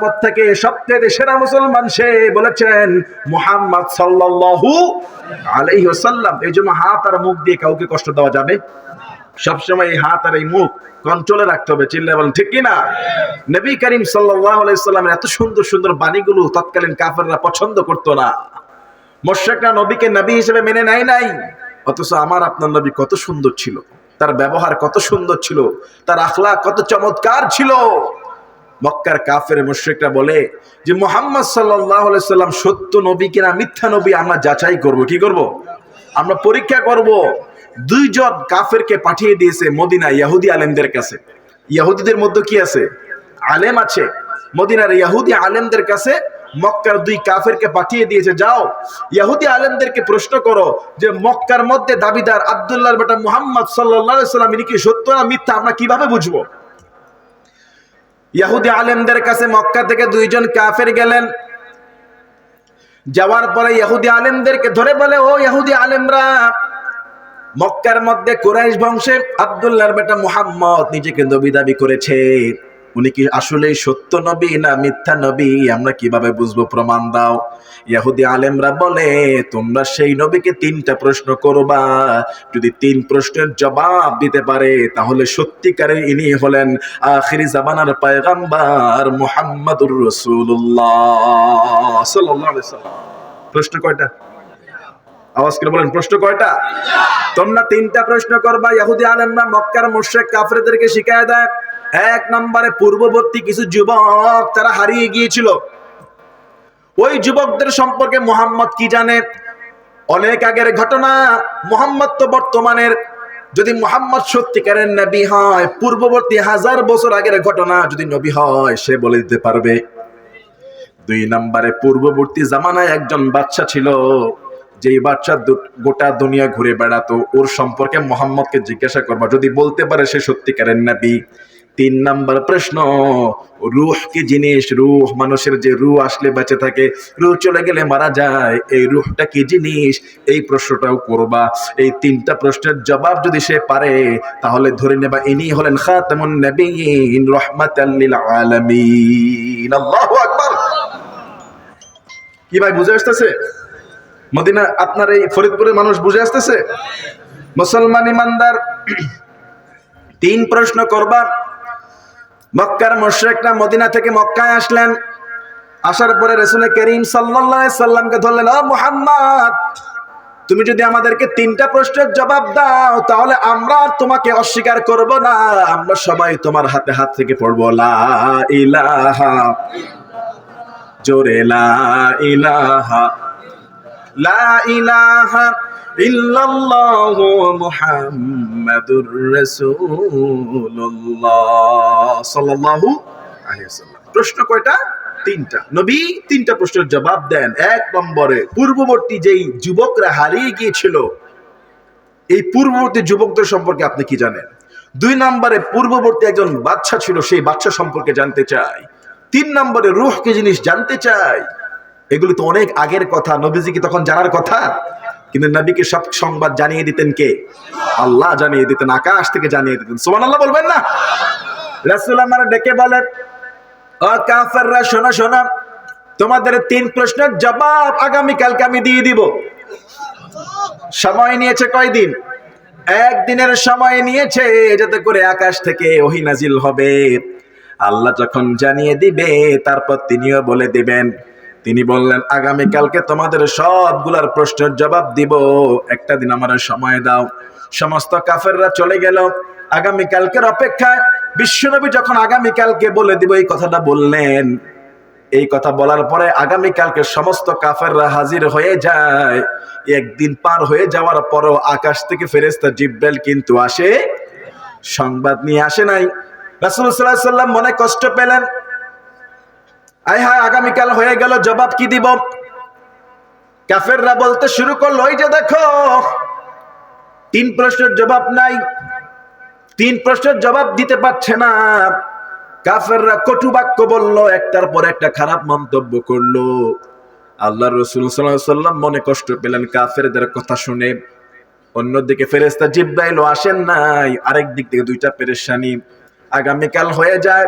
পর থেকে সবচেয়ে সেরা মুসলমান সে বলেছেন মুহাম্মদ সাল্লাল্লাহু আলাইহি ওয়াসাল্লাম। এই জন্য হাত আর মুখ দিয়ে কাউকে কষ্ট দেওয়া যাবে সবসময় এই হাত আর এই মুখ কন্ট্রোলে রাখতে হবে। চিল্লায় বলেন ঠিক কিনা? নবী করিম সাল্লাল্লাহু আলাইহি সাল্লামের এত সুন্দর সুন্দর বাণীগুলো তৎকালীন কাফেররা পছন্দ করতো না। মুশরিকরা নবীকে নবী হিসেবে মেনে নেয় নাই, অথচ আমার আপনার নবী কত সুন্দর ছিল, তার ব্যবহার কত সুন্দর ছিল, তার আখলাক কত চমৎকার ছিল। মক্কার কাফের মুশরিকরা বলে যে মুহাম্মদ সাল্লাল্লাহু আলাইহি সাল্লাম সত্য নবী কিনা মিথ্যা নবী আমরা যাচাই করব। কি করব? আমরা পরীক্ষা করব। দুইজন কাফেরকে পাঠিয়ে দিয়েছে মদিনা ইহুদি আলেমদের কাছে। ইহুদিদের মধ্যে কি আছে? আলেম আছে। মদিনার ইহুদি আলেমদের কাছে মক্কার দুই কাফেরকে পাঠিয়ে দিয়েছে, যাও ইহুদি আলেমদেরকে প্রশ্ন করো যে মক্কার মধ্যে দাবিদার আব্দুল্লাহর বেটা মুহাম্মদ সাল্লাল্লাহু আলাইহি সাল্লাম ইনি কি সত্য না মিথ্যা আমরা কিভাবে বুঝবো? ইহুদি আলেমদের কাছে মক্কা থেকে দুইজন কাফের গেলেন। যাওয়ার পরে ইহুদি আলেমদেরকে ধরে বলে, ও ইহুদি আলেমরা, মক্কার মধ্যে কুরাইশ বংশে আব্দুল্লাহর বেটা মুহাম্মদ নিজেকে নবী দাবি করেছে, উনি কি আসলে সত্য নবী না মিথ্যা নবী আমরা কিভাবে বুঝবো? প্রমাণ দাও। ইহুদি আলেমরা বলে, তোমরা সেই নবীকে তিনটা প্রশ্ন করবা, যদি তিন প্রশ্নের জবাব দিতে পারে তাহলে সত্যিকারের ইনি হলেন আখিরি জামানার পয়গম্বর মুহাম্মদুর রাসূলুল্লাহ সাল্লাল্লাহু আলাইহি ওয়াসাল্লাম। প্রশ্ন কয়টা? আওয়াজ করে বলেন, প্রশ্ন কয়টা? তোমরা তিনটা প্রশ্ন করবা। ইহুদি আলেমরা মক্কার মুশরিক কাফেরদেরকে শিখায় দেয়। এক নম্বরে পূর্ববর্তী কিছু যুবক তারা হারিয়ে গিয়েছিল, ওই যুবকদের সম্পর্কে মুহাম্মদ কি জানে? অনেক আগের ঘটনা, মুহাম্মদ তো বর্তমানের। যদি মুহাম্মদ সত্যিকারের নবী হয়, পূর্ববর্তী 1000 বছর আগের ঘটনা যদি নবী হয় সে বলে দিতে পারবে। দুই নম্বরে পূর্ববর্তী জামানায় একজন বাদশা ছিল, যেই বাচ্চা গোটা দুনিয়া ঘুরে বেড়াতো, ওর সম্পর্কে মুহাম্মদকে জিজ্ঞাসা করবা, যদি বলতে পারে সে সত্যিকারের নবী। তিন নাম্বার প্রশ্ন, রূহ কি জিনিস? রূহ, মানুষের যে রূহ আসলে বেঁচে থাকে, রূহ চলে গেলে মারা যায়, এই রূহটা কি জিনিস? এই প্রশ্নটাও করবা। এই তিনটা প্রশ্নের জবাব যদি সে পারে তাহলে ধরে নেবা ইনি হলেন খাতামুন নবিয়্যিন রাহমাতাল লিল আলামিন। আল্লাহু আকবার। কি ভাই বুঝে আসতেছে? মদিনা আপনার এই ফরিদপুরের মানুষ বুঝে আসতেছে? মুসলমান ইমানদার, তিন প্রশ্ন করবা। মক্কার মুশরিকরা মদিনা থেকে মক্কায় আসলেন। আসার পরে রাসূল করিম সাল্লাল্লাহু আলাইহি সাল্লামকে ধরলেন, ও মুহাম্মদ, তুমি যদি আমাদেরকে তিনটা প্রশ্নের জবাব দাও তাহলে আমরা তোমাকে অস্বীকার করব না, আমরা সবাই তোমার হাতে হাত থেকে পড়বো লা ইলাহা, জোরে লা ইলাহা, লা ইলাহা ইল্লাল্লাহু মুহাম্মাদুর রাসূলুল্লাহ সাল্লাল্লাহু আলাইহি ওয়াসাল্লাম। প্রশ্ন কয়টা? তিনটা। নবী তিনটা প্রশ্নের জবাব দেন। এক নম্বরে পূর্ববর্তী যেই যুবকরা হারিয়ে গিয়েছিল, এই পূর্ববর্তী যুবকদের সম্পর্কে আপনি কি জানেন? দুই নম্বরে পূর্ববর্তী একজন বাদশা ছিল, সেই বাদশা সম্পর্কে জানতে চাই। তিন নম্বরে রূহ কি জিনিস জানতে চাই। এগুলো তো অনেক আগের কথা, নবীজি কি তখন জানার কথা? কিন্তু নবীকে সব সংবাদ জানিয়ে দিতেন কে? আল্লাহ জানিয়ে দিতেন, আকাশ থেকে জানিয়ে দিতেন। সুবহানাল্লাহ বলবেন না? রাসূল আমার ডেকে বলেন, ও কাফেররা, শোনো শোনো, তোমাদের তিন প্রশ্নের জবাব আগামীকালকে আমি দিয়ে দিব। সময় নিয়েছে কয়দিন? একদিনের সময় নিয়েছে, যাতে করে আকাশ থেকে ওহী নাজিল হবে। আল্লাহ যখন জানিয়ে দিবে তারপর তিনিও বলে দিবেন। তিনি বললেন, আগামীকালকে তোমাদের সবগুলার প্রশ্নের জবাব দিব, একটা দিন আমার সময় দাও। সমস্ত কাফেররা চলে গেল আগামীকালকের অপেক্ষায়। বিশ্বনবী যখন আগামীকালকে বলে দিব এই কথাটা বললেন, এই কথা বলার পরে আগামীকালকে সমস্ত কাফেররা হাজির হয়ে যায়। একদিন পার হয়ে যাওয়ার পরও আকাশ থেকে ফেরেশতা জিবরাইল কিন্তু আসে, সংবাদ নিয়ে আসে নাই। রাসূল সাল্লাল্লাহু আলাইহি ওয়াসাল্লাম মনে কষ্ট পেলেন, আয় হায়, আগামীকাল হয়ে গেল, জবাব কি দিব? কাফেররা বলতে শুরু করলো, ওই যে দেখো, তিন প্রশ্নের জবাব নাই, তিন প্রশ্নের জবাব দিতে পারছে না। কাফেররা কটু বাক্য বললো, একটার পর একটা খারাপ মন্তব্য করলো। আল্লাহর রাসূল সাল্লাল্লাহু আলাইহি ওয়াসাল্লাম মনে কষ্ট পেলেন কাফেরদের কথা শুনে। অন্যদিকে ফেরেশতা জিবরাইল আসেন নাই, আরেক দিক থেকে দুইটা পেরেশানি। আগামীকাল হয়ে যায়,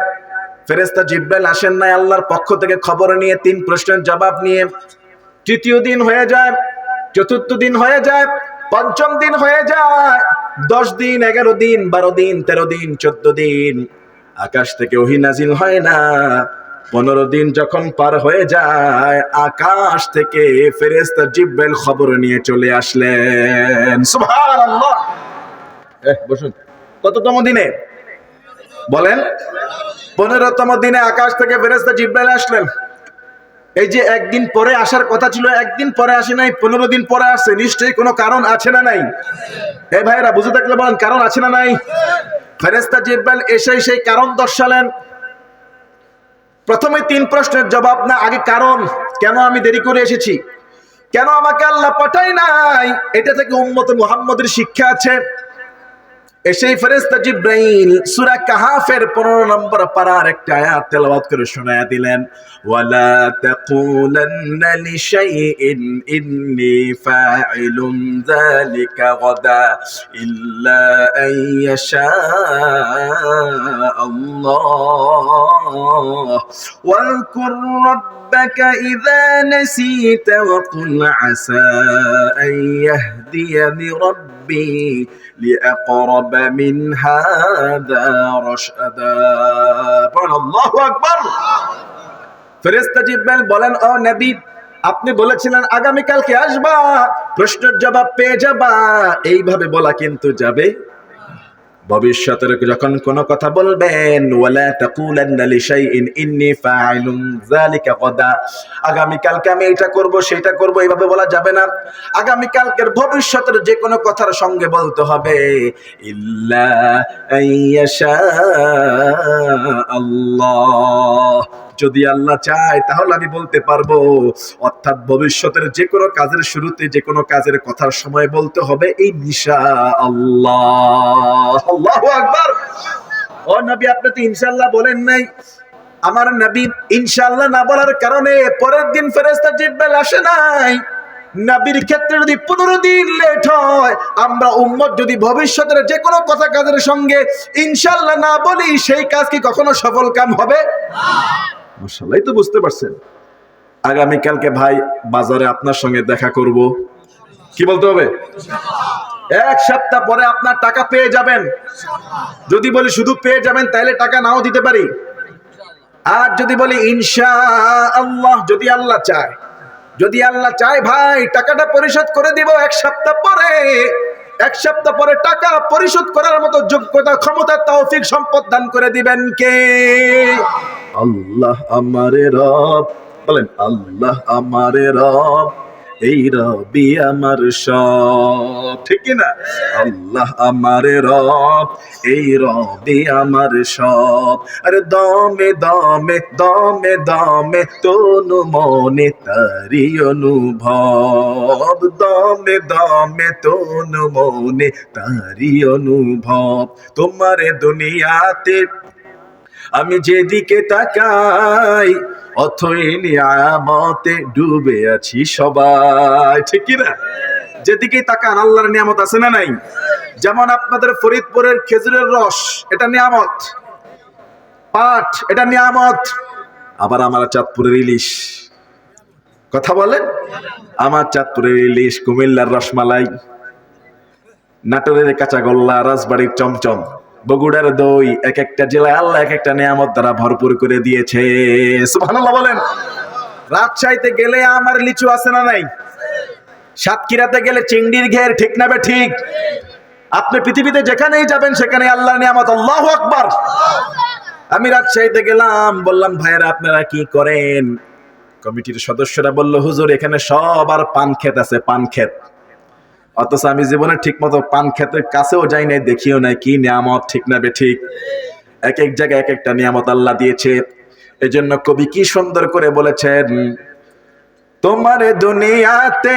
ফেরেশতা জিব্রাইল আসেন নাই আল্লাহর পক্ষ থেকে খবর নিয়ে, 3 প্রশ্নের জবাব নিয়ে। তৃতীয় দিন হয়ে যায়, চতুর্থ দিন হয়ে যায়, পঞ্চম দিন হয়ে যায়, 10 দিন, 11 দিন, 12 দিন, 13 দিন, 14 দিন, আকাশ থেকে ওহী নাজিল হয় না। 15 দিন যখন পার হয়ে যায়, আকাশ থেকে ফেরেশতা জিব্রাইল খবর নিয়ে চলে আসলেন। সুবহানাল্লাহ। বসুন। কততম দিনে বলেন? 15তম দিনে আকাশ থেকে ফেরেশতা জিব্রাইল আসলেন। এই যে একদিন পরে আসার কথা ছিল, একদিন পরে আসে নাই, 15 দিন পরে আসছে, নিশ্চয়ই কোনো কারণ আছে না নাই? এই ভাইরা বুঝে থাকলে বলেন, কারণ আছে না নাই? ফেরেশতা জিব্রাইল এসে সেই কারণ দর্শালেন। প্রথমে 3 প্রশ্নের জবাব না, আগে কারণ, কেন আমি দেরি করে এসেছি, কেন আমাকে আল্লাহ পাঠায় নাই, এটা থেকে উম্মত মুহাম্মদের শিক্ষা আছে। এসেই ফেরেশতা জিব্রাইল সূরা কাহাফের 15 নম্বর পারার একটা আয়াত তেলাওয়াত করে শোনায়া দিলেন, ওয়ালা তাকুলান্না লিশাইইন ইন্নী ফাইলুন যালিকা গাদা ইল্লা আইয়াশা আল্লাহ ওয়াযকুর রাব্বাকা ইযা নাসিতা ওয়া কুল আসা আন ইয়াহদিয়ানি রাব্বি লিআকরাব মিন হাযা রাশাদা। আল্লাহু আকবার। ফেরেশতা জিব্রাইল বলেন, ও নবী, আপনি বলেছিলেন আগামী কালকে আসবা, প্রশ্নের জবাব পেয়ে যাবা, এইভাবে বলা কিন্তু যাবে। ভবিষ্যতের যখন কোনো কথা বলবেন, ওয়ালা তাকুলান্না লিশাইইন ইন্নী ফাইলুন যালিকা গাদা, আগামী কালকে আমি এটা করব সেটা করব, এইভাবে বলা যাবে না। আগামী কালকের ভবিষ্যতের যে কোনো কথার সঙ্গে বলতে হবে ইল্লা আইয়াশা আল্লাহ, যদি আল্লাহ চায় তাহলে আমি বলতে পারবো। অর্থাৎ ভবিষ্যতের যে কোনো কাজের শুরুতে, যে কোনো কাজের কথার সময় বলতে হবে ইনশাআল্লাহ। আল্লাহু আকবার। ও নবী, আপনি তো ইনশাআল্লাহ বলেন নাই। আমার নবী ইনশাআল্লাহ না বলার কারণে পরের দিন ফেরেশতা জিব্রাইল আসে নাই। নবীর ক্ষেত্রে যদি 15 দিন লেট হয়, আমরা উম্মত যদি ভবিষ্যতের যে কোনো কথা কাজের সঙ্গে ইনশাআল্লাহ না বলি, সেই কাজ কি কখনো সফল কাম হবে? মাশাআল্লাহ, তো বুঝতে পারছেন। আগামীকালকে ভাই বাজারে আপনার সঙ্গে দেখা করব, কি বলতে হবে? 1 সপ্তাহ পরে আপনার টাকা পেয়ে যাবেন। যদি বলি শুধু পেয়ে যাবেন, তাহলে টাকা নাও দিতে পারি। আর যদি বলি ইনশাআল্লাহ, যদি আল্লাহ চায়, যদি আল্লাহ চায় ভাই টাকাটা পরিশোধ করে দিব 1 সপ্তাহ পরে। 1 সপ্তাহ পরে টাকা পরিশোধ করার মতো যোগ্যতা, ক্ষমতা, তৌফিক, সম্পদ দান করে দিবেন কে? আল্লাহ আমারে রব। বলেন, আল্লাহ আমারে রব, এই রবি আমার সব, ঠিক কিনা? আল্লাহ আমারে রব, এই রবি আমার সব। আরে দমে দমে দমে দমে তনু মনে তারি অনুভব, দমে দমে তনু মনে তারি অনুভব। তোমারে দুনিয়াতে আমি যেদিকে তাকাই, অথই নিয়ামতে ডুবে আছি সবাই, ঠিক কি না? যেদিকে তাকান আল্লাহর নিয়ামত আছে না নাই? যেমন আপনাদের ফরিদপুরের খেজুরের রস, এটা নিয়ামত। পাট, এটা নিয়ামত। আবার আমার চাঁদপুরের ইলিশ, কথা বলেন, আমার চাঁদপুরের ইলিশ, কুমিল্লার রসমালাই, নাটোরের কাঁচাগোল্লা, রাজবাড়ির চমচম, বগুড়ার দই, এক একটা জেলায় আল্লাহ এক একটা নিয়ামত দ্বারা ভরপুর করে দিয়েছে। সুবহানাল্লাহ বলেন। রাজশাহীতে গেলে আমার লিচু আছে না নাই? সাতক্ষীরাতে গেলে চিংড়ির ঘের, ঠিক না বে ঠিক? আপনি পৃথিবীতে যেখানেই যাবেন সেখানে আল্লাহর নিয়ামত। আল্লাহু আকবার। আমি রাজশাহীতে গেলাম, বললাম ভাইরা আপনারা কি করেন? কমিটির সদস্যরা বলল, হুজুর এখানে সবার পান ক্ষেত আছে, পান ক্ষেত। অথচ আমি জীবনে ঠিক মতো পান ক্ষেতের কাছেও যাই নাই, দেখিও নাই। কি নিয়ামত, ঠিক না বে ঠিক? এক এক জায়গায় এক একটা নিয়ামত আল্লাহ দিয়েছে। এজন্য কবি কি সুন্দর করে বলেছেন, তোমার দুনিয়াতে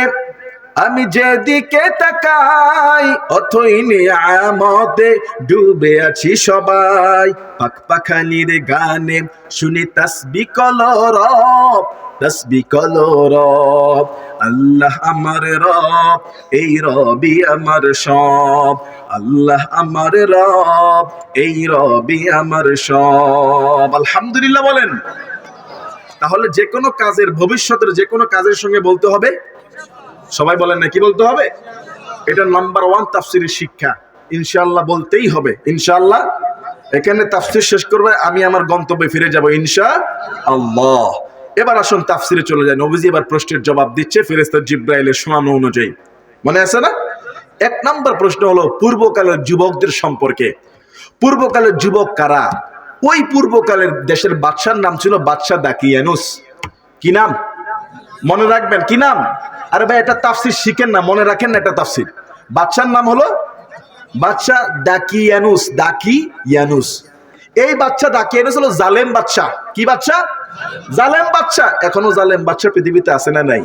আমি যেদিকে তাকাই, অথই নিয়ামতে ডুবে আছি সবাই। পাখ পাখালির গানে শুনি তাসবিহ কলরব, তাসবিহ কলরব। আল্লাহ আমার রব, এই রবি আমার সব। আল্লাহ আমার রব, এই রবি আমার সব। আলহামদুলিল্লাহ বলেন। তাহলে যে কোনো কাজের, ভবিষ্যতের যে কোনো কাজের সঙ্গে বলতে হবে, সবাই বলেন না, কি বলতে হবে? এটা নাম্বার 1 তাফসিরের শিক্ষা। ইনশাআল্লাহ বলতেই হবে। ইনশাআল্লাহ এখানে তাফসির শেষ করবে, আমি আমার গন্তব্যে ফিরে যাব ইনশাআল্লাহ। এবার আসুন তাফসিরে চলে যায়। নবীজি এবার প্রশ্নের জবাব দিচ্ছে ফেরেশতা জিবরাইলের শোনানো অনুযায়ী। মনে আছে না? 1 নাম্বার প্রশ্ন হলো পূর্বকালের যুবকদের সম্পর্কে। পূর্বকালের যুবক কারা? ওই পূর্বকালের দেশের বাদশার নাম ছিল বাদশা দাকিয়ানুস। কি নাম? মনে রাখবেন, কি নাম? আরে ভাই এটা তাফসির শিখেন না, মনে রাখেন না এটা তাফসির। বাদশার নাম হলো বাদশা দাকিয়ানুস। দাকিয়ানুস, এই বাদশা দাকিয়ানুস হলো জালেম বাদশা। কি বাদশা? জালেম বাদশা। এখনো জালেম বাদশা পৃথিবীতে আছে না নাই?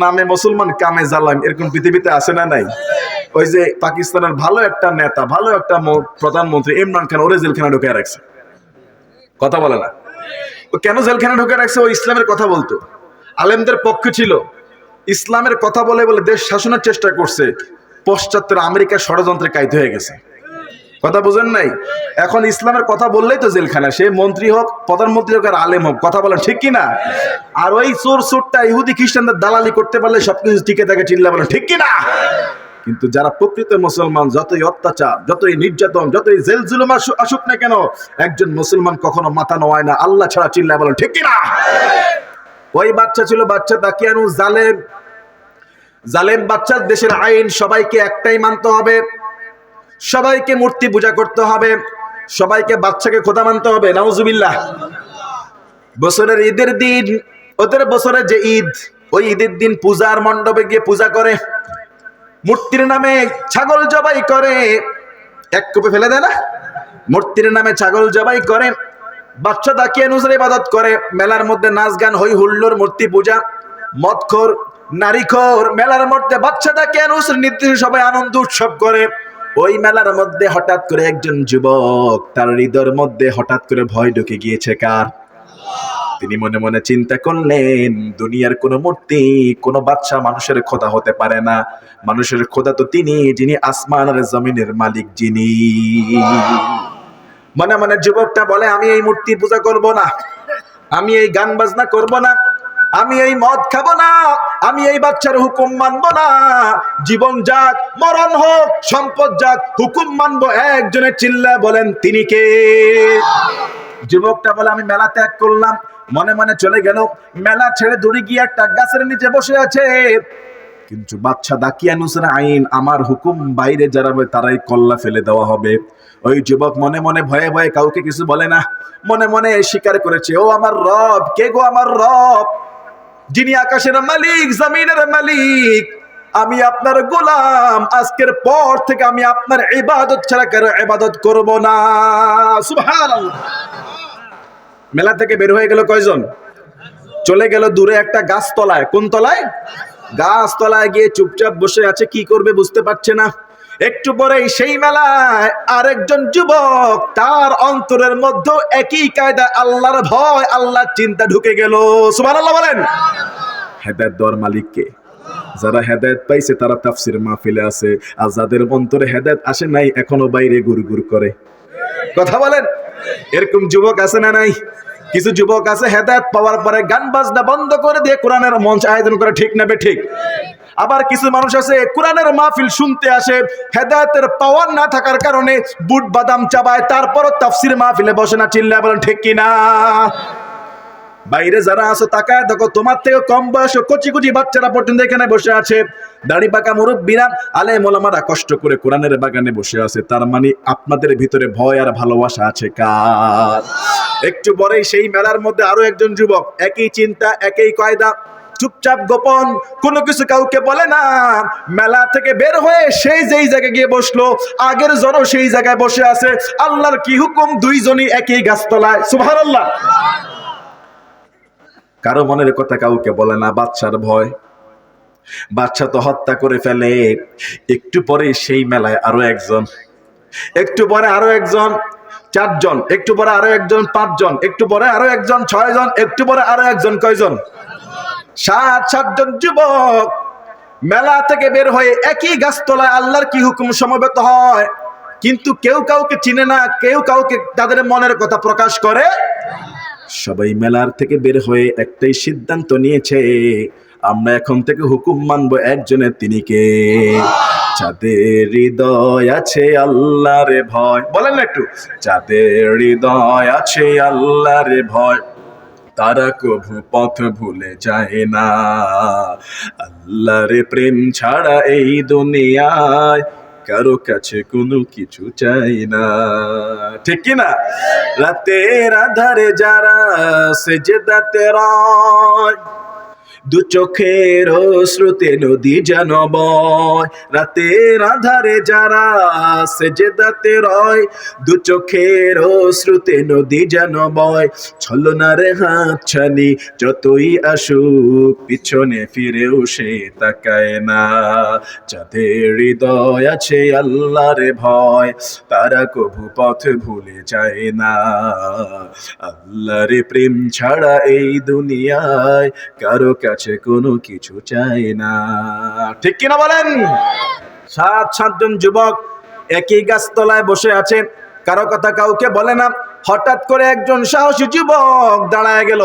নামে মুসলমান, কামে জালেম, এরকম পৃথিবীতে আছে না নাই? ওই যে পাকিস্তানের ভালো একটা নেতা, ভালো একটা প্রধানমন্ত্রী ইমরান খান, ওরে জেলখানা ঢুকে রাখছে। কথা বলে না। ও কেন জেলখানা ঢুকে রাখছে? ও ইসলামের কথা বলতো, আলেমদের পক্ষে ছিল, ইসলামের কথা বলে বলে দেশ শাসনের চেষ্টা করছে। পশ্চাত্যের আমেরিকার ষড়যন্ত্রে কায়িত হয়ে গেছে। কথা বুঝেন নাই? এখন ইসলামের কথা বললেই তো জেলখানা। সে মন্ত্রী হোক, প্রধানমন্ত্রী হোক, আর আলেম হোক। কথা বলেন ঠিক কিনা? আর ওই চোর চোরটা ইহুদি খ্রিস্টানদের দালালি করতে পারলে সবকিছু টিকে থাকে। চিল্লা বলেন ঠিক কিনা? কিন্তু যারা প্রকৃত মুসলমান, যতই অত্যাচার, যতই নির্যাতন, যতই জেল জুলুম আসুক না কেন, একজন মুসলমান কখনো মাথা নোয়ায় না আল্লাহ ছাড়া। চিল্লা বলেন ঠিক কিনা? ওই বাচ্চা ছিল বাচ্চা দাকিয়ানুস, জালেম। জালেম বাচ্চার দেশের আইন সবাইকে একটাই মানতে হবে, সবাইকে মূর্তি পূজা করতে হবে, সবাইকে বাচ্চাকে খোদা মানতে হবে। নাউজুবিল্লাহ। বছরের ঈদের দিন, ওদের বছরের যে ঈদ, ওই ঈদের দিন পূজার মণ্ডপে গিয়ে পূজা করে, মূর্তির নামে ছাগল জবাই করে। এক কোপে ফেলে দেয় না? মূর্তির নামে ছাগল জবাই করে, বাচ্চা দাকিয়ানুসের ইবাদত করে, মেলার মধ্যে নাচ গান, হই হুল্লোর, মূর্তি পূজা, মদখোর, নারীখোর। মেলার মধ্যে বাচ্চা দাকিয়ানুসের নির্দিষ্ট সবাই আনন্দ উৎসব করে। ওই মেলার মধ্যে হঠাৎ করে একজন যুবক, তার হৃদয়ের মধ্যে হঠাৎ করে ভয় ঢুকে গিয়েছে। কার? তিনি মনে মনে চিন্তা করলেন, দুনিয়ার কোন মূর্তি, কোন বাদশা মানুষের খোদা হতে পারে না। মানুষের খোদা তো তিনি, যিনি আসমান আর জমিনের মালিক, যিনি। মনে মনে যুবকটা বলে, আমি এই মূর্তি পূজা করব না, আমি এই গান বাজনা করব না, আমি এই মদ খাবো না, আমি এই বাচ্চার হুকুম মানবো না। জীবন যাক, মরণ হোক, সম্পদ যাক, হুকুম মানবো একজনের। চিল্লা বলেন তিনি কে? যুবকটা বলে, আমি মেলা ত্যাগ করলাম। মনে মনে চলে গেল, মেলা ছেড়ে দূরে গিয়ে একটা গাছের নিচে বসে আছে। কিন্তু বাদশা দাকিয়ানুসের আইন, আমার হুকুম বাইরে যারা হবে তারাই কল্লা ফেলে দেওয়া হবে। ওই যুবক মনে মনে ভয়ে ভয়ে কাউকে কিছু বলে না, মনে মনে স্বীকার করেছে, ও আমার রব। কে গো? আমার রব, যিনি আকাশের মালিক, জমিনের মালিক। আমি আপনার গোলাম, আজকের পর থেকে আমি আপনার ইবাদত ছাড়া কারো ইবাদত করব না। সুবহানাল্লাহ। মেলা থেকে বের হয়ে গেল কয়জন? চলে গেল দূরে একটা গাছ তলায়। কোন তলায়? গাছ তলায় গিয়ে চুপচাপ বসে আছে, কি করবে বুঝতে পারছে না। একটু পরেই সেই মেলায় আরেকজন যুবক, তার অন্তরের মধ্যে একই কায়দা, আল্লাহর ভয়, আল্লাহর চিন্তা ঢুকে গেল। সুবহানাল্লাহ বলেন। হেদায়েত দেওয়ার মালিক কে? যারা হেদায়েত পাইছে তারা তাফসীর মাহফিলে আছে, আর যাদের অন্তরে হেদায়েত আসে নাই এখনো বাইরে গুড়গুড় করে। কথা বলেন। এরকম যুবক আছে না নাই? কিছু যুবক আছে হেদায়েত পাওয়ার পরে গান বাজনা বন্ধ করে দিয়ে কোরআনের মঞ্চ আয়োজন করে। ঠিক না বেঠিক? আবার কিছু মানুষ আছে কোরআনের মাহফিল শুনতে আসে, হেদায়েতের পাওয়ার না থাকার কারণে বুট বাদাম চাবায়, তারপরও তাফসীর মাহফিলে বসে না। চিল্লায় বলেন ঠিক কিনা? বাইরে যারা আছো তাকায় দেখো, তোমার থেকে কম বয়সী কচি কচি বাচ্চারা পর্যন্ত এখানে বসে আছে। দাড়ি পাকা মুরব্বিরা, আলেম ওলামারা কষ্ট করে কোরআনের বাগানে বসে আছে। তার মানে আপনাদের ভিতরে ভয় আর ভালোবাসা আছে কার? একটু পরেই সেই মেলার মধ্যে আরো একজন যুবক, একই চিন্তা, একই কায়দা, চুপচাপ গোপন, কোনো কিছু কাউকে বলে না। মেলা থেকে বের হয়ে সেই যেই জায়গায় গিয়ে বসলো, আগের জনও সেই জায়গায় বসে আছে। আল্লাহর কি হুকুম, দুইজনই একই গাছতলায়। সুবহানাল্লাহ। কারো মনের কথা কাউকে বলে না, বাচ্চার ভয়। বাচ্চা তো হত্যা করে ফেলে। একটু পরে সেই মেলায় আরো একজন, একটু পরে আরো একজন, 4 জন, একটু পরে আরো একজন, 5 জন, একটু পরে আরো একজন, 6 জন, একটু পরে আরো একজন। কয়জন? সাতজন যুবক মেলা থেকে বের হয়ে একই গাছতলায় আল্লাহর কি হুকুম সমবেত হয়, কিন্তু কেউ কাউকে চিনে না, কেউ কাউকে তাদের মনের কথা প্রকাশ করে। সবাই মেলার থেকে বের হয়ে একটাই সিদ্ধান্ত নিয়েছে, আমরা এখন থেকে হুকুম মানবো একজনের, তিনি কে? যাদের হৃদয় আছে আল্লাহর ভয়, বলেন না একটু, যাদের হৃদয় আছে আল্লাহর ভয়, তারা কভু পথ ভুলে যায় না। আল্লাহর প্রেম ছাড়া এই দুনিয়ায় কারো কাছে কোনো কিছু চাই না, ঠিক কি না? রাতের আধারে যারা সেজদাতে রয়, দু চোখের শ্রুতে নদী যেন বয়। রাতের আধারে যারা সেজদাতে রয়, দু চোখের শ্রুতে নদী যেন বয়। ছলনার হাত ছানি যতই আসুক, পিছনে ফিরেও সে তাকায় না। যাদের হৃদয় আছে আল্লাহর ভয়, তারা কভু পথ ভুলে যায় না। আল্লাহর প্রেম ছাড়া এই দুনিয়ায় কারো কাছে কোনো কিছু চাই না, ঠিক কিনা বলেন? সাতজন যুবক একই গাছতলায় বসে আছে, কারো কথা কাউকে বলে না। হঠাৎ করে একজন সাহসী যুবক দাঁড়ায় গেল,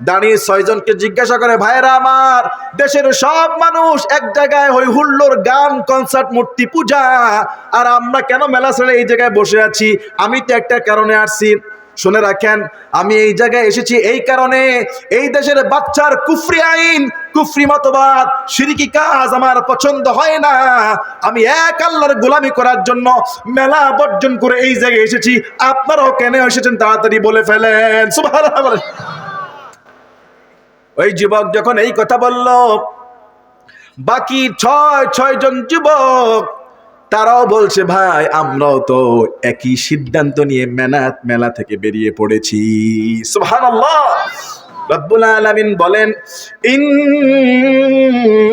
দাঁড়িয়ে ছয়জনকে জিজ্ঞাসা করে, ভাইরা আমার, দেশের সব মানুষ এক জায়গায় হই হুল্লোড়, গান, কনসার্ট, মূর্তি পূজা, আর আমরা কেন মেলা ছেড়ে এই জায়গায় বসে আছি? আমি তো একটা কারণে আসছি। শুনে রাখেন, আমি এই জায়গায় এসেছি এই কারণে, এই দেশের বাচ্চার কুফরি আইন, কুফরি মতবাদ, শিরকি কাজ আমার পছন্দ হয় না। আমি এক আল্লাহর গোলামি করার জন্য মেলা বর্জন করে এই জায়গায় এসেছি। আপনারাও কেন এসেছেন তাড়াতাড়ি বলে ফেলেন। সুবহানাল্লাহ। ওই যুবক যখন এই কথা বলল, বাকি ছয়জন যুবক তারাও বলছে, ভাই আমরাও তো একই সিদ্ধান্ত নিয়ে মেলা থেকে বেরিয়ে পড়েছি। সুবহানাল্লাহ। রব্বুল আলামিন বলেন, ইন্নাহুম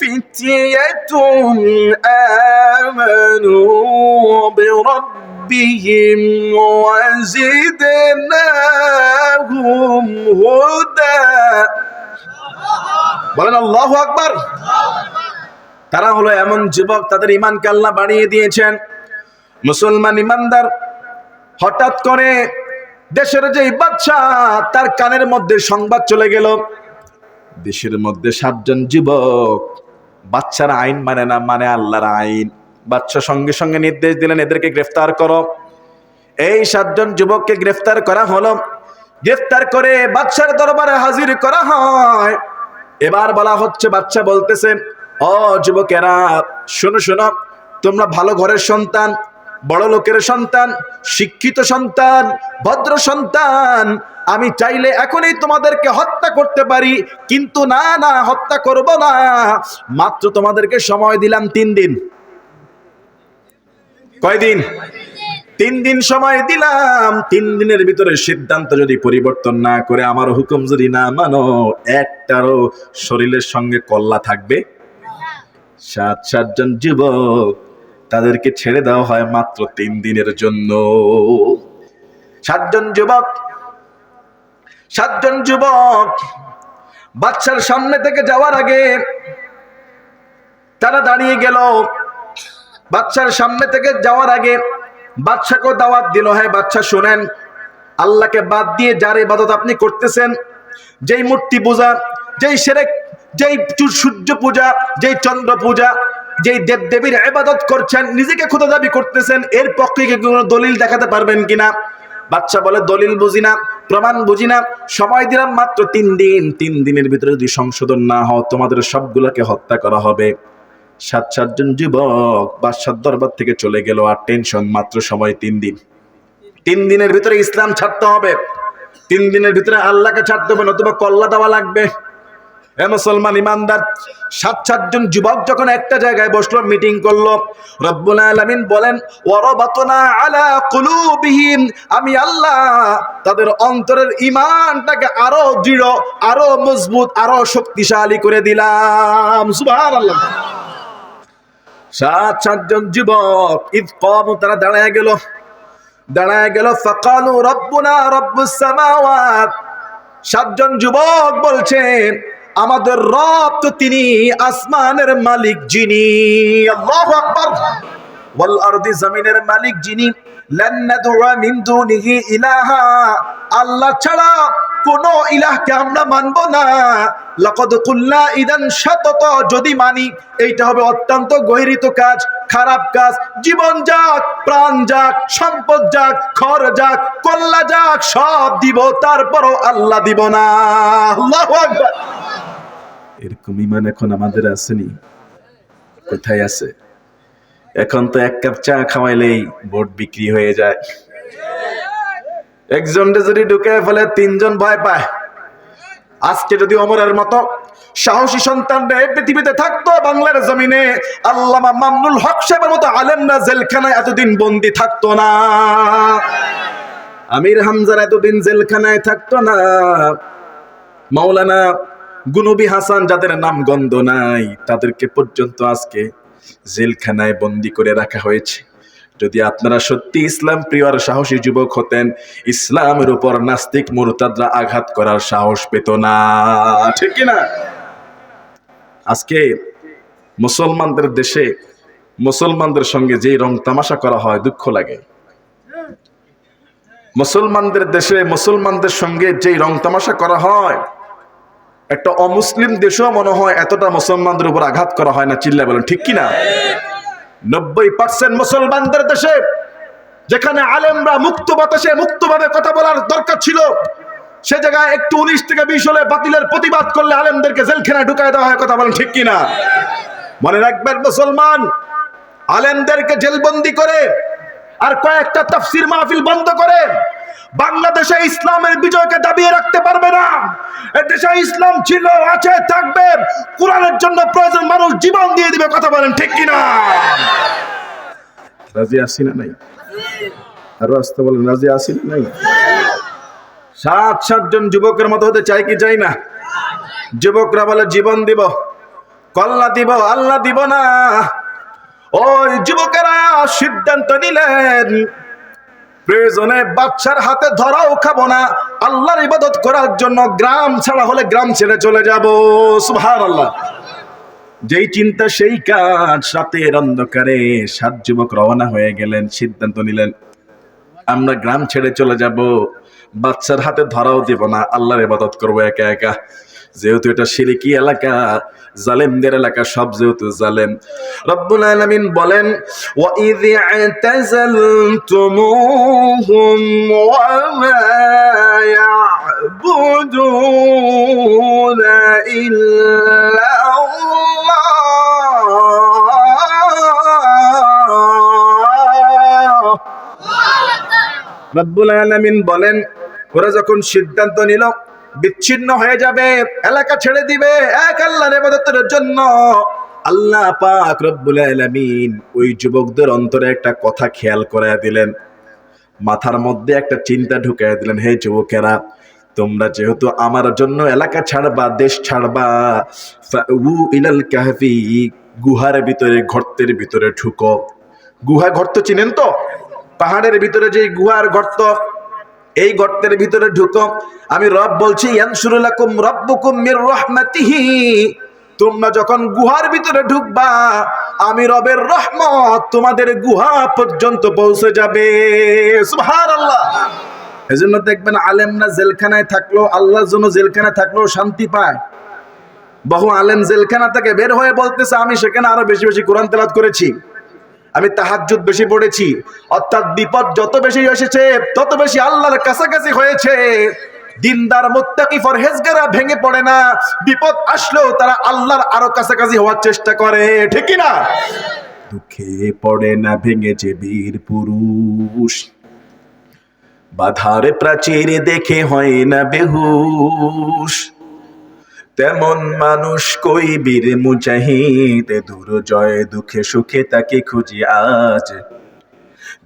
ফিতয়াতুন আমানু বিরাব্বিহিম ওয়া জিদনাহুম হুদা। বলেন আল্লাহু আকবার। তারা হলো এমন যুবক, তাদের ঈমানকে আল্লাহ বাড়িয়ে দিয়েছেন। মুসলমান ঈমানদার হঠাৎ করে দেশের যে বাদশা, তার কানের মধ্যে সংবাদ চলে গেল, দেশের মধ্যে 7জন যুবক বাচ্চার আইন মানে না, মানে আল্লাহর আইন। বাদশা সঙ্গে সঙ্গে নির্দেশ দিলেন, এদেরকে গ্রেফতার করো। এই 7জন যুবককে গ্রেফতার করা হলো। গ্রেফতার করে বাদশার দরবারে হাজির করা হয়। এবার বলা হচ্ছে, বাদশা বলতেছে, ও যুবকেরা, শোনো শোনো, তোমরা ভালো ঘরের সন্তান, বড় লোকের সন্তান, শিক্ষিত সন্তান, ভদ্র সন্তান। আমি চাইলে এখনই তোমাদেরকে হত্যা করতে পারি, কিন্তু না না, হত্যা করব না। মাত্র তোমাদেরকে সময় দিলাম 3 দিন। কয়দিন? 3 দিন সময় দিলাম। 3 দিনের ভিতরে সিদ্ধান্ত যদি পরিবর্তন না করে, আমার হুকুম যদি না মানো, একটারও শরীরের সঙ্গে কল্লা থাকবে। 7জন যুবক, তাদেরকে ছেড়ে দেওয়া হয় মাত্র 3 দিনের জন্য। 7জন যুবক বাদশার সামনে থেকে যাওয়ার আগে তারা দাঁড়িয়ে গেল। বাদশার সামনে থেকে যাওয়ার আগে বাদশাকে দাওয়াত দিল, হ্যাঁ বাদশা শুনেন, আল্লাহকে বাদ দিয়ে যার ইবাদত আপনি করতেছেন, যেই মূর্তি পূজা, যেই শিরক, যেই সূর্য পূজা, যেই চন্দ্র পূজা, যেই দেবদেবীর ইবাদত করছেন, নিজেকে খোদা দাবি করতেছেন, এর পক্ষে কি কোনো দলিল দেখাতে পারবেন কিনা? বাদশা বলে, দলিল বুঝি না, প্রমাণ বুঝি না, সময় দিলাম মাত্র 3 দিন। 3 দিনের ভিতরে যদি সংশোধন না হয়, তোমাদের সবগুলোকে হত্যা করা হবে। 7জন যুবক বাদশার দরবার থেকে চলে গেল। আর টেনশন, মাত্র সময় 3 দিন। 3 দিনের ভিতরে ইসলাম ছাড়তে হবে, 3 দিনের ভিতরে আল্লাহকে ছাড়তে হবে, নতুবা কল্লা দেওয়া লাগবে। এ মুসলমান ঈমানদার, 7জন যুবক যখন একটা জায়গায় বসলো, মিটিং করলো, রব্বুল আলামিন বলেন, ওয়ারাবাতনা আলা কুলুবিহিম, আমি আল্লাহ তাদের অন্তরের ঈমানটাকে আরো দৃঢ়, আরো মজবুত, আরো শক্তিশালী করে দিলাম। সুবহানাল্লাহ। 7জন যুবক ইদ কামু, তারা দাঁড়ায় গেল। ফাকালু রব্বুনা রব্বুস সামাওয়াত, সাতজন যুবক বলছে, আমাদের রব তো তিনি আসমানের মালিক যিনি, আল্লাহু আকবার, ওয়াল আরদি, জমিনের মালিক যিনি, লান নাদউয়া মিন দুনিহি ইলাহা, আল্লাহ ছাড়া কোন ইলাহকে আমরা মানব না। লাকাদ কুল্লা ইদান শাতাতা, যদি মানি এইটা হবে অত্যন্ত গহিরিত কাজ, খারাপ কাজ। জীবন যাক, প্রাণ যাক, সম্পদ যাক, ঘর যাক, কল্লা যাক, সব দিব, তারপরও আল্লাহ দিব না। আল্লাহু আকবার। এরকম ঈমান এখন আমাদের আসেনি? কোথায় আছে? এখন তো এক কাপ চা খাওয়াইলেই ভোট বিক্রি হয়ে যায়। একজনকে যদি ঢুকে ফেলে তিনজন ভয় পায়। আজকে যদি ওমরের মতো সাহসী সন্তানরা এই পৃথিবীতে থাকতো বাংলার জমিনে, আল্লামা মামনুল হক সাহেবের মতো আলেমরা জেলখানায় এতদিন বন্দী থাকতো না, আমির হামজার এতদিন জেলখানায় থাকতো না, মাওলানা গুনবি হাসান যাদের নাম গন্ধ নাই তাদেরকে পর্যন্ত আজকে জেলখানায় বন্দী করে রাখা হয়েছে। যদি আপনারা সত্যি ইসলাম প্রিয় আর সাহসী যুবক হতেন, ইসলামের উপর নাস্তিক মুরতাদরা আঘাত করার সাহস পেত না, ঠিক কি না? আজকে মুসলমানদের দেশে মুসলমানদের সঙ্গে যে রং তামাশা করা হয়, দুঃখ লাগে। মুসলমানদের দেশে মুসলমানদের সঙ্গে যে রং তামাশা করা হয়, একটা অমুসলিম দেশেও মনে হয় এতটা মুসলমানদের উপর আঘাত করা হয় না। চিল্লায় বলেন ঠিক কিনা? 90% মুসলমানদের দেশে, যেখানে আলেমরা মুক্ত বাতাসে মুক্তভাবে কথা বলার দরকার ছিল, সে জায়গায় একটু 19 থেকে 20 হলে বাতিলের প্রতিবাদ করলে আলেমদেরকে জেলখানায় ঢুকায় দেওয়া হয়। কথা বলেন ঠিক কিনা? মনে রাখবেন, মুসলমান আলেমদেরকে জেলবন্দি করে আর কয়েকটা তাফসীর মাহফিল বন্ধ করে বাংলাদেশে ইসলামের বিজয়কে দাবিয়ে রাখতে পারবে না। এদেশে ইসলাম ছিল, আছে, থাকবে। কোরআনের জন্য প্রয়োজন মানুষ জীবন দিয়ে দিবে। কথা বলেন ঠিক কিনা? রাজি আছি না নাই? আরো আসতে বলেন, রাজি আছি না নাই? 7 জন যুবকের মতো হতে চাই কি চাই না? যুবকরা বলে জীবন দিব, কল্লা দিব, আল্লাহ দিব না। ওই যুবকেরা সিদ্ধান্ত নিলেন, প্রয়োজনে বাচ্চার হাতে ধরাও খাবো না, আল্লাহর ইবাদত করার জন্য গ্রাম ছাড়া হলে গ্রাম ছেড়ে চলে যাব। সুবহানাল্লাহ। যেই চিন্তা সেই কাজ। রাতের অন্ধকারে 7 যুবক রওনা হয়ে গেলেন, সিদ্ধান্ত নিলেন আমরা গ্রাম ছেড়ে চলে যাব, বাচ্চার হাতে ধরাও দেব না, আল্লাহর ইবাদত করবো একা একা। যেহেতু এটা শিরকি এলাকা, জালেমদের এলাকা, সব যেহেতু জালেম। রব্বুল আলামিন বলেন, ওয়া ইয আ'তাযালতুমুহুম ওয়া মা ইয়া'বুদুনা ইল্লা আল্লাহ। রব্বুল আলামিন বলেন, ওরা যখন সিদ্ধান্ত নিল বিচ্ছিন্ন হয়ে যাবে, এলাকা ছেড়ে দিবে এক আল্লাহর ইবাদতের জন্য, আল্লাহ পাক রব্বুল আলামিন ওই যুবকদের অন্তরে একটা কথা খেয়াল করায় দিলেন, মাথার মধ্যে একটা চিন্তা ঢুকায় দিলেন, হে যুবকেরা, তোমরা যেহেতু আমার জন্য এলাকা ছাড়বা, দেশ ছাড়বা, ফাউ ইলাল কাহফি, গুহার ভিতরে, গর্তের ভিতরে ঢুকো। গুহা গর্ত চিনেন তো? পাহাড়ের ভিতরে যে গুহার গর্ত, এই গর্তের ভিতরে ঢুকো। আমি রব বলছি, ইয়ানসুরু লাকুম রাব্বুকুম মির রাহমাতিহি, তোমরা যখন গুহার ভিতরে ঢুকবা, আমি রবের রহমত তোমাদের গুহা পর্যন্ত পৌঁছে যাবে। সুবহানাল্লাহ। এজন্য দেখবেন আলেমরা জেলখানায় থাকলো, আল্লাহর জন্য জেলখানায় থাকলেও শান্তি পায়। বহু আলেম জেলখানা থেকে বের হয়ে বলতেছে, আমি সেখানে আরো বেশি বেশি কোরআন তেলাওয়াত করেছি, আমি তাহাজ্জুদ বেশি পড়েছি। অর্থাৎ বিপদ যত বেশি এসেছে তত বেশি আল্লাহর কাছাকাছি হয়েছে। দিনদার মুত্তাকি ফরহেজগাররা ভেঙে পড়ে না, বিপদ আসলেও তারা আল্লাহর আরো কাছাকাছি হওয়ার চেষ্টা করে, ঠিক কি না? দুঃখে পড়ে না ভেঙেছে বীর পুরুষ, বাধার প্রাচীর দেখে হয় না বেহুশ, তেমন মানুষ কই বীর মুজাহিদ, দুর্জয় দুঃখে সুখে তাকে খুঁজি আজ,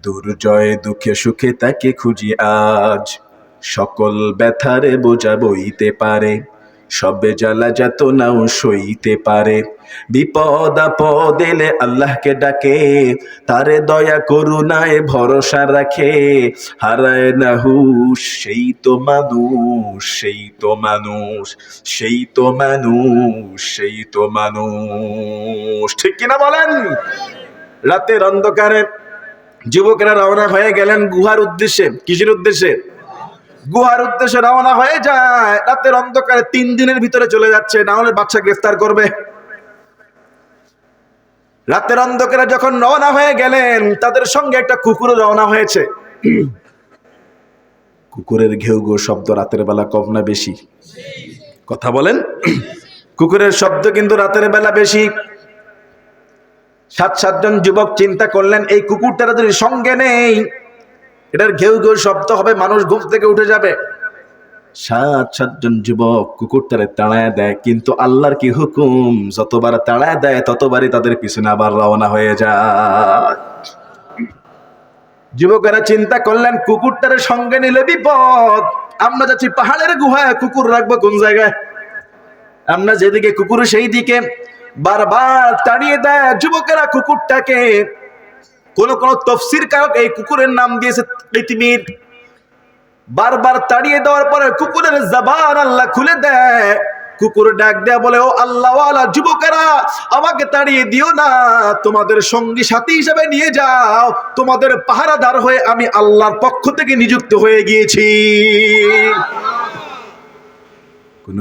দুর্জয় দুঃখে সুখে তাকে খুঁজি আজ, সকল ব্যথারে বোঝা বইতে পারে, সবে জ্বালা যাতনাও সইতে পারে। বিপদ আপদ এলে আল্লাহকে ডাকে, তারে দয়া করুণায় ভরসা রাখে। হারায় না হুশ সেই তো মানুষ, সেই তো মানুষ, সেই তো মানুষ, সেই তো মানুষ। ঠিক কিনা বলেন? রাতের অন্ধকারে যুবকেরা রওনা হয়ে গেলেন গুহার উদ্দেশ্যে। কিসের উদ্দেশ্যে? গুহার উদ্দেশ্যে রওনা হয়ে যায়। রাতের অন্ধকারে 3 দিনের ভিতরে চলে যাচ্ছে, না হলে বাদশা গ্রেফতার করবে। রাতের অন্ধকারে যখন রওনা হয়ে গেলেন, তাদের সঙ্গে একটা কুকুরও রওনা হয়েছে। কুকুরের ঘেউ ঘেউ শব্দ রাতের বেলা কম না বেশি? কথা বলেন। কুকুরের শব্দ কিন্তু রাতের বেলা বেশি। 7 জন যুবক চিন্তা করলেন, এই কুকুরটা যদি সঙ্গে নেই, এটার ঘেউ ঘেউ শব্দ হবে, মানুষ ঘুম থেকে উঠে যাবে। 7 জন যুবক কুকুরটারে তাড়ায় দেয়, কিন্তু আল্লাহর কি হুকুম, যতবার তাড়ায় দেয় ততবারই তাদের পিছনে আবার রওনা হয়ে যায়। যুবকেরা চিন্তা করলেন, কুকুরটারে সঙ্গে নিলে বিপদ। আমরা যাচ্ছি পাহাড়ের গুহায়, কুকুর রাখবো কোন জায়গায়? আমরা যেদিকে কুকুর সেই দিকে। বারবার তাড়িয়ে দেয় যুবকেরা কুকুরটাকে। কোন তফসির কারক এই কুকুরের নাম দিয়েছে তিতিমির। বারবার তাড়িয়ে দেওয়ার পরে কুকুরের জবান আল্লাহ খুলে দেয়। কুকুর ডাক দেয়া বলে, ও আল্লাহওয়ালা যুবকেরা, আমাকে তাড়িয়ে দিও না, তোমাদের সঙ্গী সাথী হিসেবে নিয়ে যাও। তোমাদের পাহারাদার হয়ে আমি আল্লাহর পক্ষ থেকে নিযুক্ত হয়ে গিয়েছি।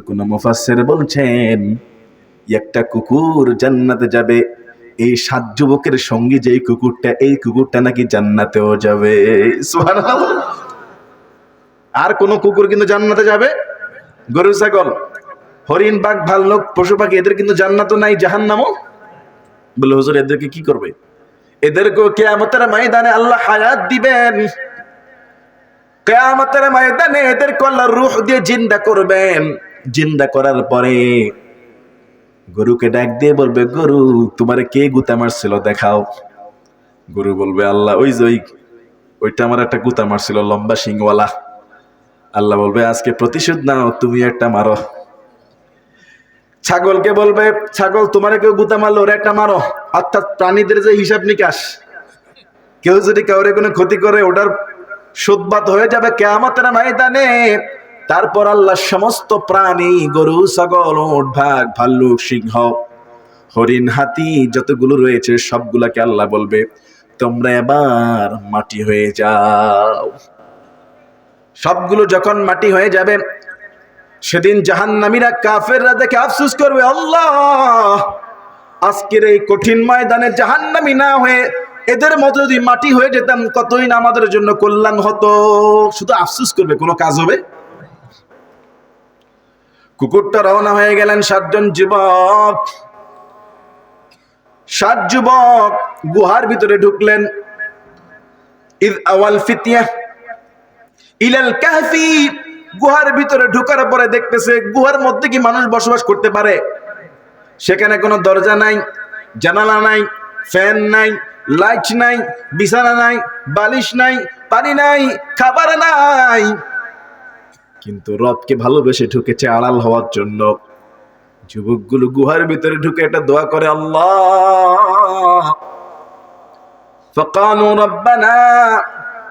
কোন মুফাসসির বলছেন, একটা কুকুর জান্নাতে যাবে, এই 7 যুবকের সঙ্গী যেই কুকুরটা, এই কুকুরটা নাকি জান্নাতেও যাবে। সুবহানাল্লাহ। আর কোন কুকুর কিন্তু জান্নাতে যাবে? গরু, ছাগল, হরিণ, বাঘ, ভাল্লুক, পশু পাখি, এদের কিন্তু জান্নাতও নাই, জাহান্নামও। বলে হুজুর এদেরকে কি করবে? এদেরকে কিয়ামতের ময়দানে আল্লাহ হায়াত দিবেন। কিয়ামতের ময়দানে এদেরকে আল্লাহ রূহ দিয়ে জিন্দা করবেন। জিন্দা করার পরে গরুকে ডাক দিয়ে বলবে, গরু তোমারে কে গুতা মারছিল দেখাও। গরু বলবে, আল্লাহ ওই যে ওইটা আমার একটা গুতা মারছিল, লম্বা শিংওয়ালা। আল্লাহ বলবে, আজকে প্রতিশোধ নাও, তুমি একটা মারো। ছাগলকে বলবে, ছাগল তোমারে কেউ গুতা মারলো, ওরা একটা মারো। অর্থাৎ প্রাণীদের যে হিসাব নিকাশ, কেউ যদি কাউরে কোনো ক্ষতি করে, ওটার সুদবাদ হয়ে যাবে কিয়ামতের ময়দানে। তারপর আল্লাহ সমস্ত প্রাণী, গরু, ছাগল, উট, বাঘ, ভাল্লুক, সিংহ, হরিণ, হাতি যতগুলো রয়েছে সবগুলাকে আল্লাহ বলবে, তোমরা এবার মাটি হয়ে যাও। সবগুলো যখন মাটি হয়ে যাবে, সেদিন জাহান্নামীরা, কাফেররা দেখে আফসোস করবে, আল্লাহ আজকের এই কঠিন ময়দানে জাহান্নামী না হয়ে এদের মতো যদি মাটি হয়ে যেতাম, কতই না আমাদের জন্য কল্যাণ হতো। শুধু আফসোস করবে, কোনো কাজ হবে? কুকুরটা রওনা হয়ে গেলেন। 7 জন যুবক, 7 যুবক গুহার ভিতরে ঢুকলেন। ইদ আওয়াল ফিতিয়া ইলাল কাহফি। গুহার ভিতরে ঢোকার পরে দেখতেছে গুহার মধ্যে কি মানুষ বসবাস করতে পারে? সেখানে কোনো দরজা নাই, জানালা নাই, ফ্যান নাই, লাইট নাই, বিছানা নাই, বালিশ নাই, পানি নাই, খাবার নাই। কিন্তু রবকে ভালোবেসে ঢুকেছে আড়াল হওয়ার জন্য। যুবকগুলো গুহার ভিতরে ঢুকে একটা দোয়া করে, আল্লাহ ফাকানু রব্বানা,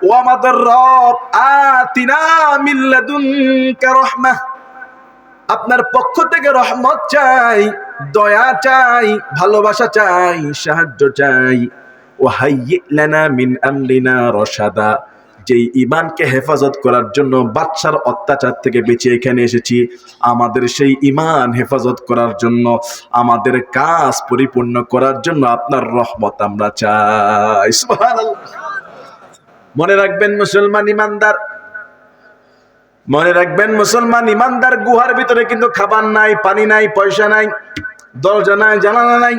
ও আমাদের রব, আতিনা মিন লাদুনকা রাহমাহ, আপনার পক্ষ থেকে রহমত চাই, দয়া চাই, ভালোবাসা চাই, সাহায্য চাই। ও হাইয়্যি লানা মিন আমরিনা রশাদা, যেই ঈমানকে হেফাজত করার জন্য বাদশার অত্যাচার থেকে বেঁচে এখানে এসেছি, আমাদের সেই ঈমান হেফাজত করার জন্য, আমাদের কাজ পরিপূর্ণ করার জন্য আপনার রহমত আমরা চাই। সুবহানাল্লাহ। মনে রাখবেন মুসলমান ইমানদার, মনে রাখবেন মুসলমান ইমানদার, গুহার ভিতরে কিন্তু খাবার নাই, পানি নাই, পয়সা নাই, দরজা নাই, জানালা নাই।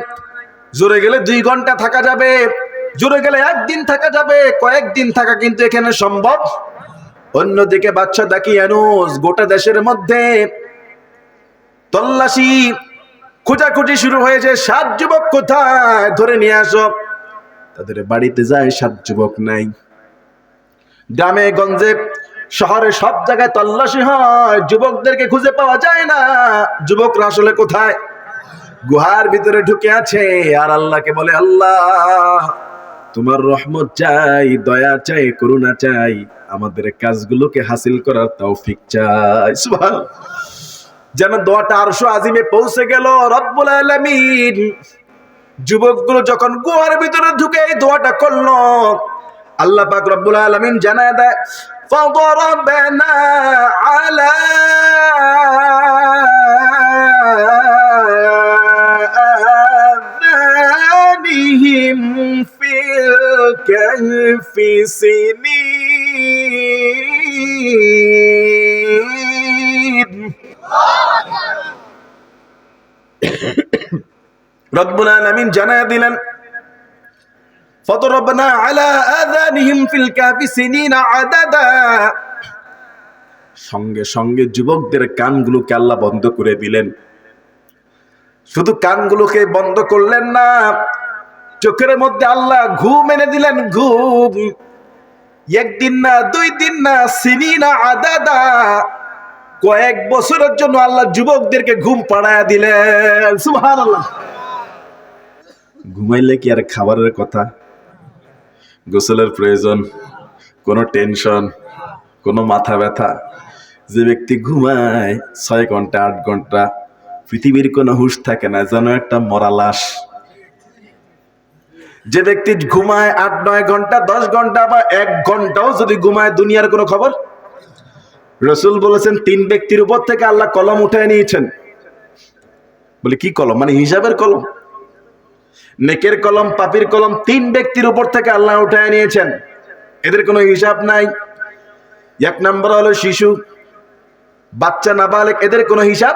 জোরে গেলে 2 ঘন্টা থাকা যাবে, জোরে গেলে 1 দিন থাকা যাবে, কয়েকদিন থাকা কিন্তু এখানে সম্ভব। অন্যদিকে বাদশা দাকিয়ানুস গোটা দেশের মধ্যে তল্লাশি, খোঁজাখুঁজি শুরু হয়েছে। 7 যুবক কোথায়, ধরে নিয়ে আসো। তাদের বাড়িতে যায়, 7 যুবক নাই। গ্রামে গঞ্জে শহরে সব জায়গায় তল্লাশি হয়, যুবকদেরকে খুঁজে পাওয়া যায় না। যুবকরা আসলে কোথায়? গুহার ভিতরে ঢুকে আছে। আর আল্লাহকে বলে, আল্লাহ তোমার রহমত চাই, দয়া চাই, করুণা চাই, আমাদের কাজগুলোকে হাসিল করার তৌফিক চাই। সুবহানাল্লাহ। যেন দোয়াটা আরশ আজিমে পৌঁছে গেল। রব্বুল আলামিন যুবকগুলো যখন গুহার ভিতরে ঢুকে এই দোয়াটা করলো, আল্লাহ পাক রব্বুল আলামিন জানায় দেয়, ফাদরাবনা আলা আযানিহিম ফিল কাহফি সিনিন। রব্বুল আলামিন জানায় দিলেন, ফাদরাবনা আলা আযানিহিম ফিল কাহফি সিনিনা আদাদা। সঙ্গে সঙ্গে যুবকদের কানগুলোকে আল্লাহ বন্ধ করে দিলেন। শুধু কানগুলোকে বন্ধ করলেন না, চোখের মধ্যে আল্লাহ ঘুম এনে দিলেন। ঘুম একদিন না, 2 দিন না, সিনিনা আদাদা, কয়েক বছরের জন্য আল্লাহ যুবকদেরকে ঘুম পাড়ায় দিলেন। সুবহানাল্লাহ। ঘুমাইলে কি আর খাবারের কথা, গোসলের প্রয়োজন, কোনো টেনশন, কোনো মাথা ব্যথা? যে ব্যক্তি ঘুমায় 6 ঘন্টা 8 ঘন্টা, পৃথিবীর কোনো হুঁশ থাকে না, যেন একটা মরা লাশ। যে ব্যক্তি ঘুমায় 8-9 ঘন্টা, 10 ঘন্টা বা 1 ঘন্টাও যদি ঘুমায়, দুনিয়ার কোনো খবর। রাসূল বলেছেন 3 ব্যক্তির উপর থেকে আল্লাহ কলম উঠায় নিয়েছেন। বলে কি কলম? মানে হিসাবের কলম, নেকের কলম, পাপীর কলম। 3 ব্যক্তির উপর থেকে আল্লাহ উঠায় নিয়েছেন, এদের কোনো হিসাব নাই। 1 নম্বর হলো শিশু, বাচ্চা, নাবালেগ, এদের কোনো হিসাব,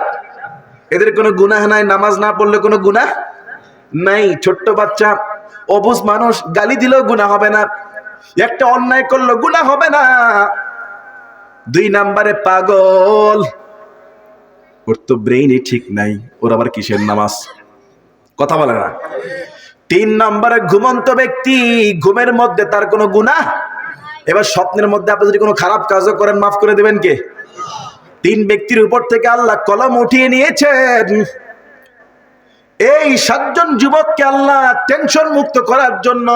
এদের কোনো গুনাহ নাই, নামাজ না পড়লে কোনো গুনাহ নাই। ছোট্ট বাচ্চা, অবুঝ মানুষ, গালি দিলেও গুনাহ হবে না, একটা অন্যায় করলেও গুনাহ হবে না। 2 নম্বরে পাগল, ওর তো ব্রেইনই ঠিক নাই, ওর আবার কিসের নামাজ? কথা বলে না। 3 নম্বরে ঘুমন্ত ব্যক্তি, ঘুমের মধ্যে তার কোনো গুনাহ। এবার স্বপ্নের মধ্যে আপনি যদি কোনো খারাপ কাজও করেন, মাফ করে দেবেন কে? 3 ব্যক্তির উপর থেকে আল্লাহ কলম উঠিয়ে নিয়েছেন। এই 7 জন যুবককে আল্লাহ টেনশন মুক্ত করার জন্য,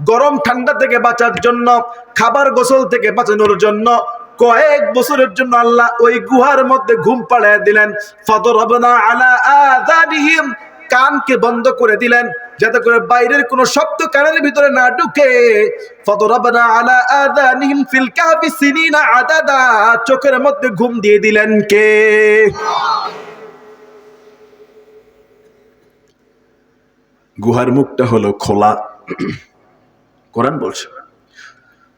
গরম ঠান্ডা থেকে বাঁচার জন্য, খাবার গোসল থেকে বাঁচানোর জন্য কয়েক বছরের জন্য আল্লাহ ওই গুহার মধ্যে ঘুম পাড়ায় দিলেন। ফাদরাবনা আলা আযানিহিম, কানকে বন্ধ করে দিলেন যাতে করে বাইরের কোনো শব্দ কানের ভিতরে না ঢুকে। ফাদরাবনা আলা আযানিহিম ফিল কাহফি সিনিনা আদাদা, চোখের মধ্যে ঘুম দিয়ে দিলেন কে? গুহার মুখটা হলো খোলা। কোরআন বলছে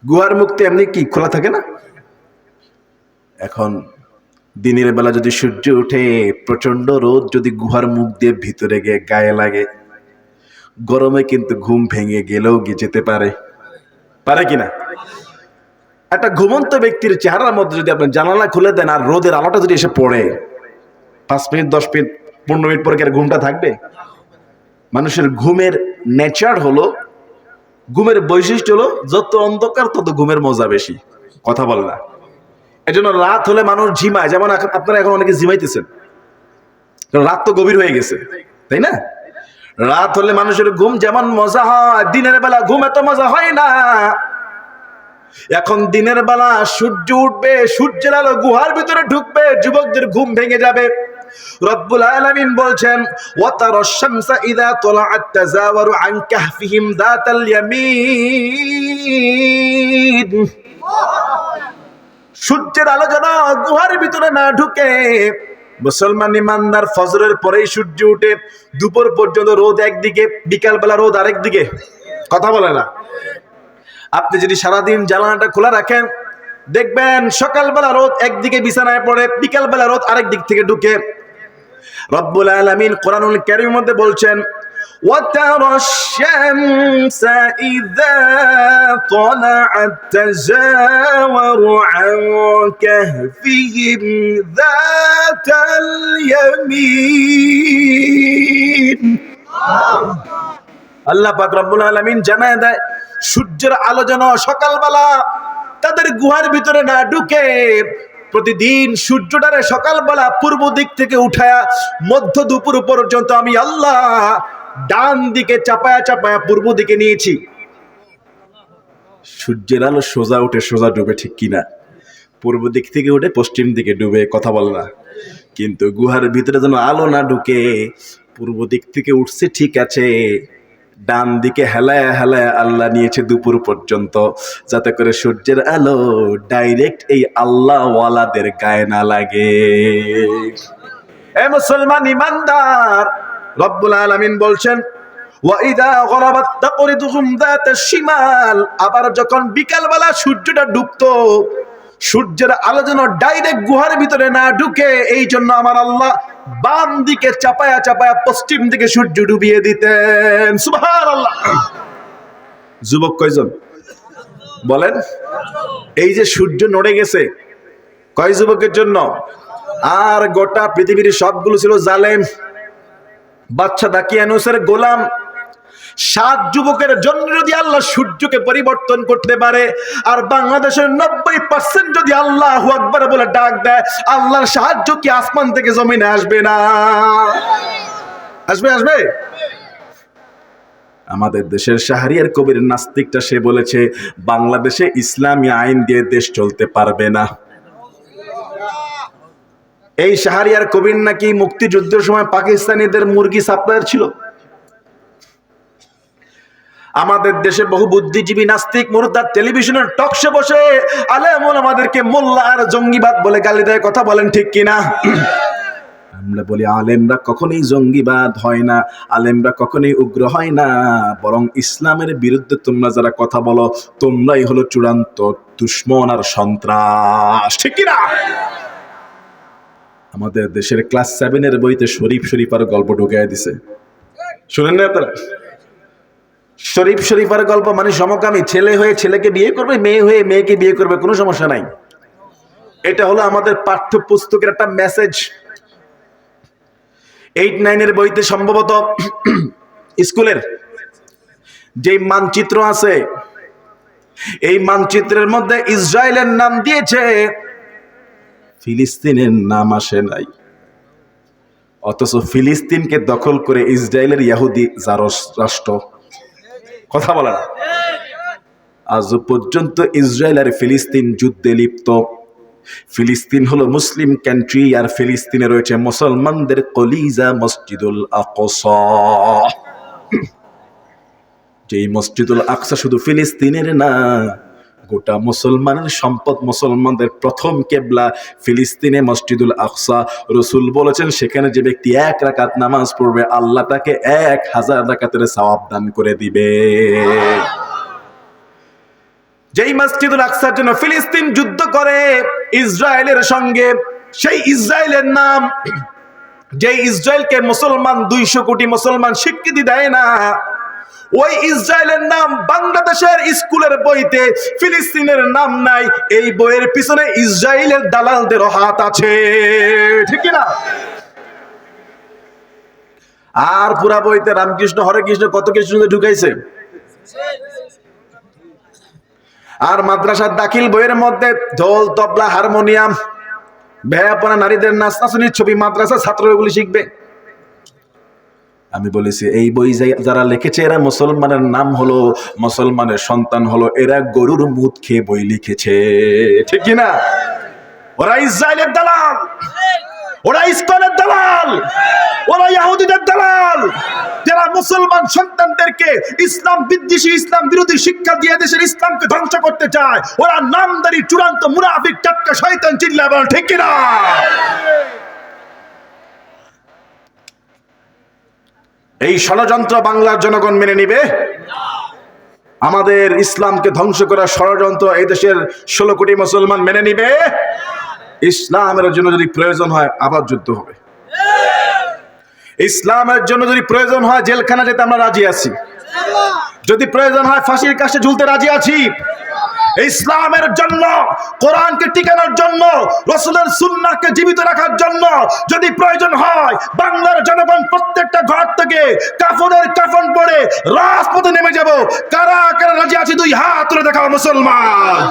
গুহার মুখটা এমনি কি খোলা থাকে না? এখন দিনের বেলা যদি সূর্য উঠে, প্রচন্ড রোদ যদি গুহার মুখ দিয়ে ভিতরে গিয়ে গায়ে লাগে, গরমে কিন্তু ঘুম ভেঙে গেলেও যেতে পারে, পারে কিনা? একটা ঘুমন্ত ব্যক্তির চেহারার মধ্যে যদি আপনি জানালা খুলে দেন আর রোদের আলোটা যদি এসে পড়ে, 5 মিনিট 10 মিনিট 15 মিনিট পরে কি আর ঘুমটা থাকবে? মানুষের ঘুমের নেচার হলো, ঘুমের বৈশিষ্ট্য হলো, যত অন্ধকার তত ঘুমের মজা বেশি। কথা বলে না। এজন্য রাত হলে মানুষ ঝিমায়। যেমন আপনারা এখন অনেকে ঝিমাইতেছেন, রাত তো গভীর হয়ে গেছে, তাই না? রাত হলে মানুষের ঘুম যেমন মজা হয়, দিনের বেলা ঘুম এত মজা হয় না। এখন দিনের বেলা সূর্য উঠবে, সূর্যের আলো গুহার ভিতরে ঢুকবে, যুবকদের ঘুম ভেঙে যাবে। রব্বুল আলামিন বলছেন, ওয়াতারাশ শামসা ইযা তালাআত তাযাওয়ারু আন কাহফিহিম যাতাল ইয়ামিন। সূর্যের আলো যেন গুহার ভিতরে না ঢুকে। মুসলমান ইমানদার ফজরের পরেই সূর্য উঠে, দুপুর পর্যন্ত রোদ একদিকে, বিকালবেলা রোদ আরেক দিকে। কথা বলে না। আপনি যদি সারাদিন জানালাটা খোলা রাখেন, দেখবেন সকালবেলা রোদ একদিকে বিছানায় পড়ে, বিকালবেলা রোদ আরেক দিক থেকে ঢুকে। রব্বুল আলামিন কোরআনুল কারীমের মধ্যে বলছেন, ওয়াতারাশ শামসা ইযা তালাআত তাযাওয়ারু আন কাহফিহিম যাতাল ইয়ামিন। আল্লাহ পাক রব্বুল আলামিন জানায় দেয়, সূর্যের আলো যেন সকালবেলা তাদের গুহার ভিতরে না ঢুকে প্রতিদিন সূর্যটারে সকালবেলা পূর্ব দিক থেকে উঠায়া মধ্য দুপুর পর্যন্ত আমি আল্লাহ ডান দিকে চাপায়া চাপায়া পূর্ব দিকে নিয়েছি। সূর্যের আলো সোজা উঠে সোজা ডুবে, ঠিক কিনা? পূর্ব দিক থেকে উঠে পশ্চিম দিকে ডুবে, কথা বল না। কিন্তু গুহার ভিতরে যেন আলো না ঢুকে, পূর্ব দিক থেকে উঠছে ঠিক আছে, ডান দিকে হেলায় হেলায় আল্লাহ নিয়েছে দুপুর পর্যন্ত, যাতে করে সূর্যের আলো ডাইরেক্ট এই আল্লাহ ওয়ালাদের গায়ে না লাগে। এ মুসলমান ইমানদার, রব্বুল আলামিন বলছেন ওয়াইদা গরাবাত তাকরিদুহুম যাতা শিমাল, আবার যখন বিকালবেলা সূর্যটা ডুবতো, সূর্যের আলো যেন ডাইরেক্ট গুহার ভিতরে না ঢুকে, এই জন্য আমার আল্লাহ বাম দিকে চাপায়া চাপায়া পশ্চিম দিকে সূর্য ডুবিয়ে দিতেন। সুবহানাল্লাহ। যুবক কয়জন বলেন? এই যে সূর্য নড়ে গেছে, কয় যুবকের জন্য? আর গোটা পৃথিবীর সবগুলো ছিল জালেম, বাচ্চা দাকিয়ানুসের গোলাম। 7 যুবকের জন্য যদি আল্লাহ সূর্যকে পরিবর্তন করতে পারে, আর বাংলাদেশের 90% যদি আল্লাহু আকবার বলে ডাক দেয়, আল্লাহর সাহায্য কি আসমান থেকে জমিনে আসবে না? আসবে, আসবে। আমাদের দেশের শাহরিয়ার কবির নাস্তিকটা সে বলেছে বাংলাদেশে ইসলামী আইন দিয়ে দেশ চলতে পারবে না। এই শাহরিয়ার কবির নাকি মুক্তিযুদ্ধের সময় পাকিস্তানিদের মুরগি সাপ্লায়ার ছিল। আমাদের দেশে বহু বুদ্ধিজীবী নাস্তিক মুরতাদ টেলিভিশনের টকশে বসে আলেম ওলামাদেরকে মোল্লা আর জঙ্গিবাদ বলে গালি দেয়, কথা বলেন ঠিক কিনা? আমরা বলি আলেমরা কখনোই জঙ্গিবাদ হয় না, আলেমরা কখনোই উগ্র হয় না, বরং ইসলামের বিরুদ্ধে তোমরা যারা কথা বলো তোমরাই হলো চূড়ান্ত দুশমন আর সন্ত্রাস, ঠিক কিনা? আমাদের দেশের ক্লাস 7 বইতে শরীফ শরীফার গল্প ঢুকাই দিছে, শুনেন না আপনারা? শরীফ শরীফার গল্প মানে সমকামী, ছেলে হয়ে ছেলেকে বিয়ে করবে, মেয়ে হয়ে মেয়েকে বিয়ে করবে, কোনো সমস্যা নাই। এটা হলো আমাদের পাঠ্যপুস্তকের একটা মেসেজ। 8-9 বইতে সম্ভবত স্কুলের যে মানচিত্র আছে, এই মানচিত্রের মধ্যে ইসরায়েলের নাম দিয়েছে, ফিলিস্তিনের নাম আসে নাই। অথচ ফিলিস্তিনকে দখল করে ইসরায়েলের ইহুদি রাষ্ট্র, কথা বলে না। আজ পর্যন্ত ইসরায়েল আর ফিলিস্তিন যুদ্ধে লিপ্ত। ফিলিস্তিন হলো মুসলিম কান্ট্রি, আর ফিলিস্তিনে রয়েছে মুসলমানদের কলিজা মসজিদুল আকসা। যেই মসজিদুল আকসা শুধু ফিলিস্তিনের না, গোটা মুসলমানের সম্পদ, মুসলমানদের প্রথম কেবলা ফিলিস্তিনে মসজিদুল আকসা। রাসূল বলেছেন সেখানে যে ব্যক্তি 1 রাকাত নামাজ পড়বে আল্লাহ তাকে 1000 রাকাতের সওয়াব দান করে দিবে। যেই মসজিদুল আকসার জন্য ফিলিস্তিন যুদ্ধ করে ইসরায়েলের সঙ্গে, সেই ইসরায়েলের নাম, যে ইসরায়েলকে মুসলমান 200 কোটি মুসলমান স্বীকৃতি দেয় না, ওই ইসরায়েলের নাম বাংলাদেশের স্কুলের বইতে ফিলিস্তিনের নাম নাই। এই বইয়ের পিছনে ইসরায়েলের দালালদেরও হাত আছে, ঠিক না? আর পুরা বইতে রামকৃষ্ণ হরে কৃষ্ণ কত কিছু ঢুকাইছে। আর মাদ্রাসার দাখিল বইয়ের মধ্যে ঢোল তবলা হারমোনিয়াম ভেয়াপনা নারীদের নাচ নাচনির ছবি মাদ্রাসার ছাত্রগুলি শিখবে। আমি বলেছি এই বই যারা লিখেছে এরা মুসলমানের নাম হলো, মুসলমানের সন্তান হলো, এরা গরুর মুদ খেয়ে বই লিখেছে, ঠিক কিনা? ওরা ইসরায়েলের দালাল, ওরা ইসকনের দালাল, ওরা ইহুদিদের দালাল, যারা মুসলমান সন্তানদেরকে ইসলাম বিদ্বেষী, ইসলাম বিরোধী শিক্ষা দিয়ে দেশের ইসলামকে ধ্বংস করতে চায়। ওরা নামদারি চূড়ান্ত মুনাফিক, টাটকা শয়তান, চিল্লা বলেন ঠিক কিনা? এই ষড়যন্ত্র বাংলার জনগণ মেনে নিবে? আমাদের ইসলামকে ধ্বংস করার ষড়যন্ত্র এই দেশের 16 কোটি মুসলমান মেনে নিবে? ইসলামের জন্য যদি প্রয়োজন হয় আবার যুদ্ধ হবে। ইসলামের জন্য যদি প্রয়োজন হয় জেলখানা যেতে আমরা রাজি আছি, যদি প্রয়োজন হয় ফাঁসির কাছে ঝুলতে রাজি আছি, ইসলামের জন্য, কোরআনকে টিকানোর জন্য, রাসূলের সুন্নাহকে জীবিত রাখার জন্য যদি প্রয়োজন হয় বাংলার জনগণ প্রত্যেকটা ঘর থেকে কাফনের কাফন পরে রাজপথে নেমে যাব। কারা কারা রাজি আছে দুই হাত তুলে দেখাও মুসলমান।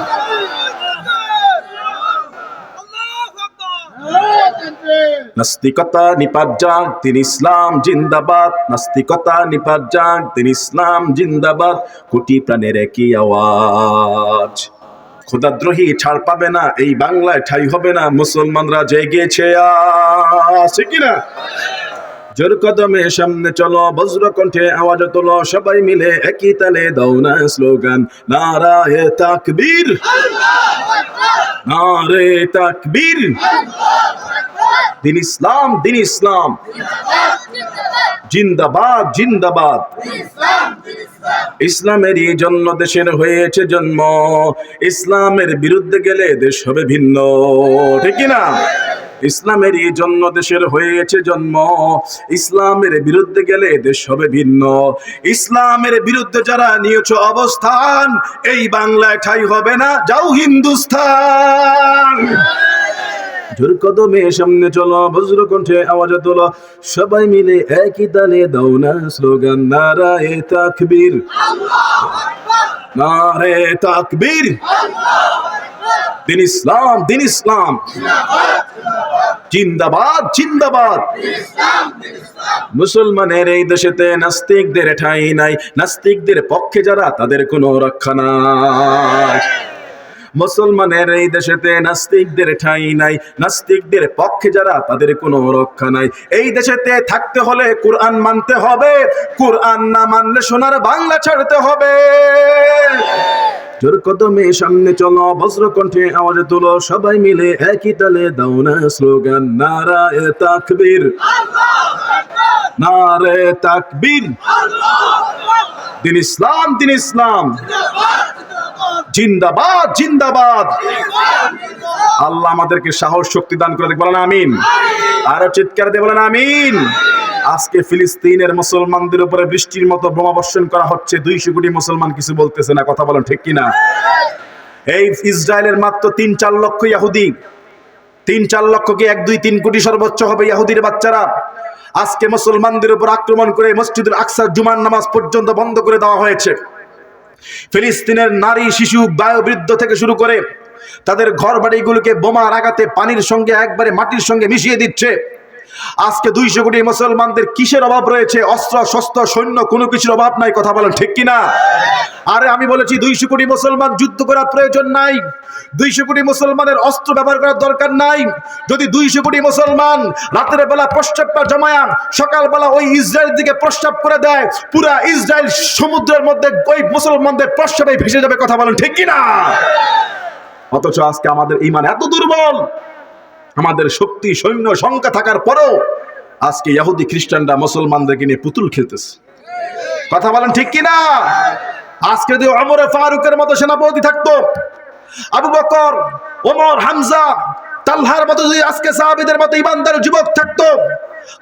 নাস্তিকতা নিপাত যাক, দিন ইসলাম জিন্দাবাদ। নাস্তিকতা নিপাত যাক, দিন ইসলাম জিন্দাবাদ। কোটি প্রাণের একই আওয়াজ। খোদাদ্রোহী ছাড় পাবে না, এই বাংলায় ঠাঁই হবে না। মুসলমানরা জেগেছে আছে কিনা? জোর কদমে সামনে চলো, বজ্র কণ্ঠে আওয়াজ তোলো, সবাই মিলে একই তালে দাও না স্লোগান, নারায়ে তাকবীর, নারে তাকবীর। দিন ইসলাম, দিন ইসলাম জিন্দাবাদ, জিন্দাবাদ। ইসলামেরই জন্য দেশের হয়েছে জন্ম, ইসলামের বিরুদ্ধে গেলে দেশ হবে ভিন্ন, ঠিক কিনা? ইসলামেরই জন্য দেশের হয়েছে জন্ম, ইসলামের বিরুদ্ধে গেলে দেশ হবে ভিন্ন। ইসলামের বিরুদ্ধে যারা নিয়েছো অবস্থান, এই বাংলায় ঠাঁই হবে না, যাও হিন্দুস্তান। জোর কদমে সামনে চলো, বজ্র কণ্ঠে আওয়াজ তোলো, সবাই মিলে একই তালে দাও না স্লোগান, নারায়ে তাকবীর, নারে তাকবীর। দিন ইসলাম, দিন ইসলাম জিন্দাবাদ, জিন্দাবাদ। মুসলমানের এই দেশেতে নাস্তিকদের ঠাঁই নাই, নাস্তিকদের পক্ষে যারা তাদের কোনো রক্ষা নাই। মুসলমানের এই দেশেতে নাস্তিকদের ঠাঁই নাই, নাস্তিকদের পক্ষে যারা তাদের কোনো রক্ষা নাই। এই দেশেতে থাকতে হলে কোরআন মানতে হবে, কোরআন না মানলে সোনার বাংলা ছাড়তে হবে। জোর কদমে সামনে চলো, বজ্র কণ্ঠে আওয়াজ তোলো, সবাই মিলে একই তালে দাও না স্লোগান, নারায়ে তাকবীর, নারে তাকবীর। দিন ইসলাম, দিন ইসলাম জিন্দাবাদ, জিন্দাবাদ। আল্লাহ আমাদেরকে সাহস শক্তি দান করে বলেন আমিন। আরো চিৎকার দিয়ে বলেন আমিন। আজকে ফিলিস্তিনের মুসলমানদের উপরে বৃষ্টির মতো বোমা বর্ষণ করা হচ্ছে, 200 কোটি মুসলমান কিছু বলতেছে না, কথা বলেন ঠিক কিনা? এই ইসরায়েলের মাত্র 3-4 লক্ষ ইহুদি, 3-4 লক্ষ কি 1-2-3 কোটি সর্বোচ্চ হবে ইহুদির বাচ্চারা। আজকে মুসলমানদের উপর আক্রমণ করে মসজিদুল আকসার জুমার নামাজ পর্যন্ত বন্ধ করে দেওয়া হয়েছে। ফিলিস্তিনের নারী, শিশু, বয়োবৃদ্ধ থেকে শুরু করে তাদের ঘর বাড়িগুলোকে বোমার আঘাতে পানির সঙ্গে একবারে মাটির সঙ্গে মিশিয়ে দিচ্ছে। আজকে 200 কোটি মুসলমানদের কিসের অভাব রয়েছে? অস্ত্র শস্ত্র সৈন্য কোনো কিছুর অভাব নাই, কথা বলেন ঠিক কিনা? আরে আমি বলেছি 200 কোটি মুসলমান যুদ্ধ করার প্রয়োজন নাই, 200 কোটি মুসলমানের অস্ত্র ব্যবহার করার দরকার নাই। যদি 200 কোটি মুসলমান রাতের বেলা প্রস্রাবটা জমায়া সকালবেলা ওই ইসরায়েলের দিকে প্রস্রাব করে দেয়, পুরা ইসরায়েল সমুদ্রের মধ্যে ওই মুসলমানদের প্রস্রাবে ভেসে যাবে, কথা বলেন ঠিক কিনা? অথচ আজকে আমাদের ঈমান এত দুর্বল, আমাদের শক্তি সৈন্য সংখ্যা থাকার পরেও আজকে ইহুদি খ্রিস্টানরা মুসলমানদেরকে নিয়ে পুতুল খেলতেছে, কথা বলেন ঠিক কিনা? আজকে যদি ওমর ফারুকের মতো সেনাপতি থাকতো, আবু বকর, ওমর, হামজা, তালহার মতো যদি আজকে সাহাবীদের মতো ইমানদার যুবক থাকতো,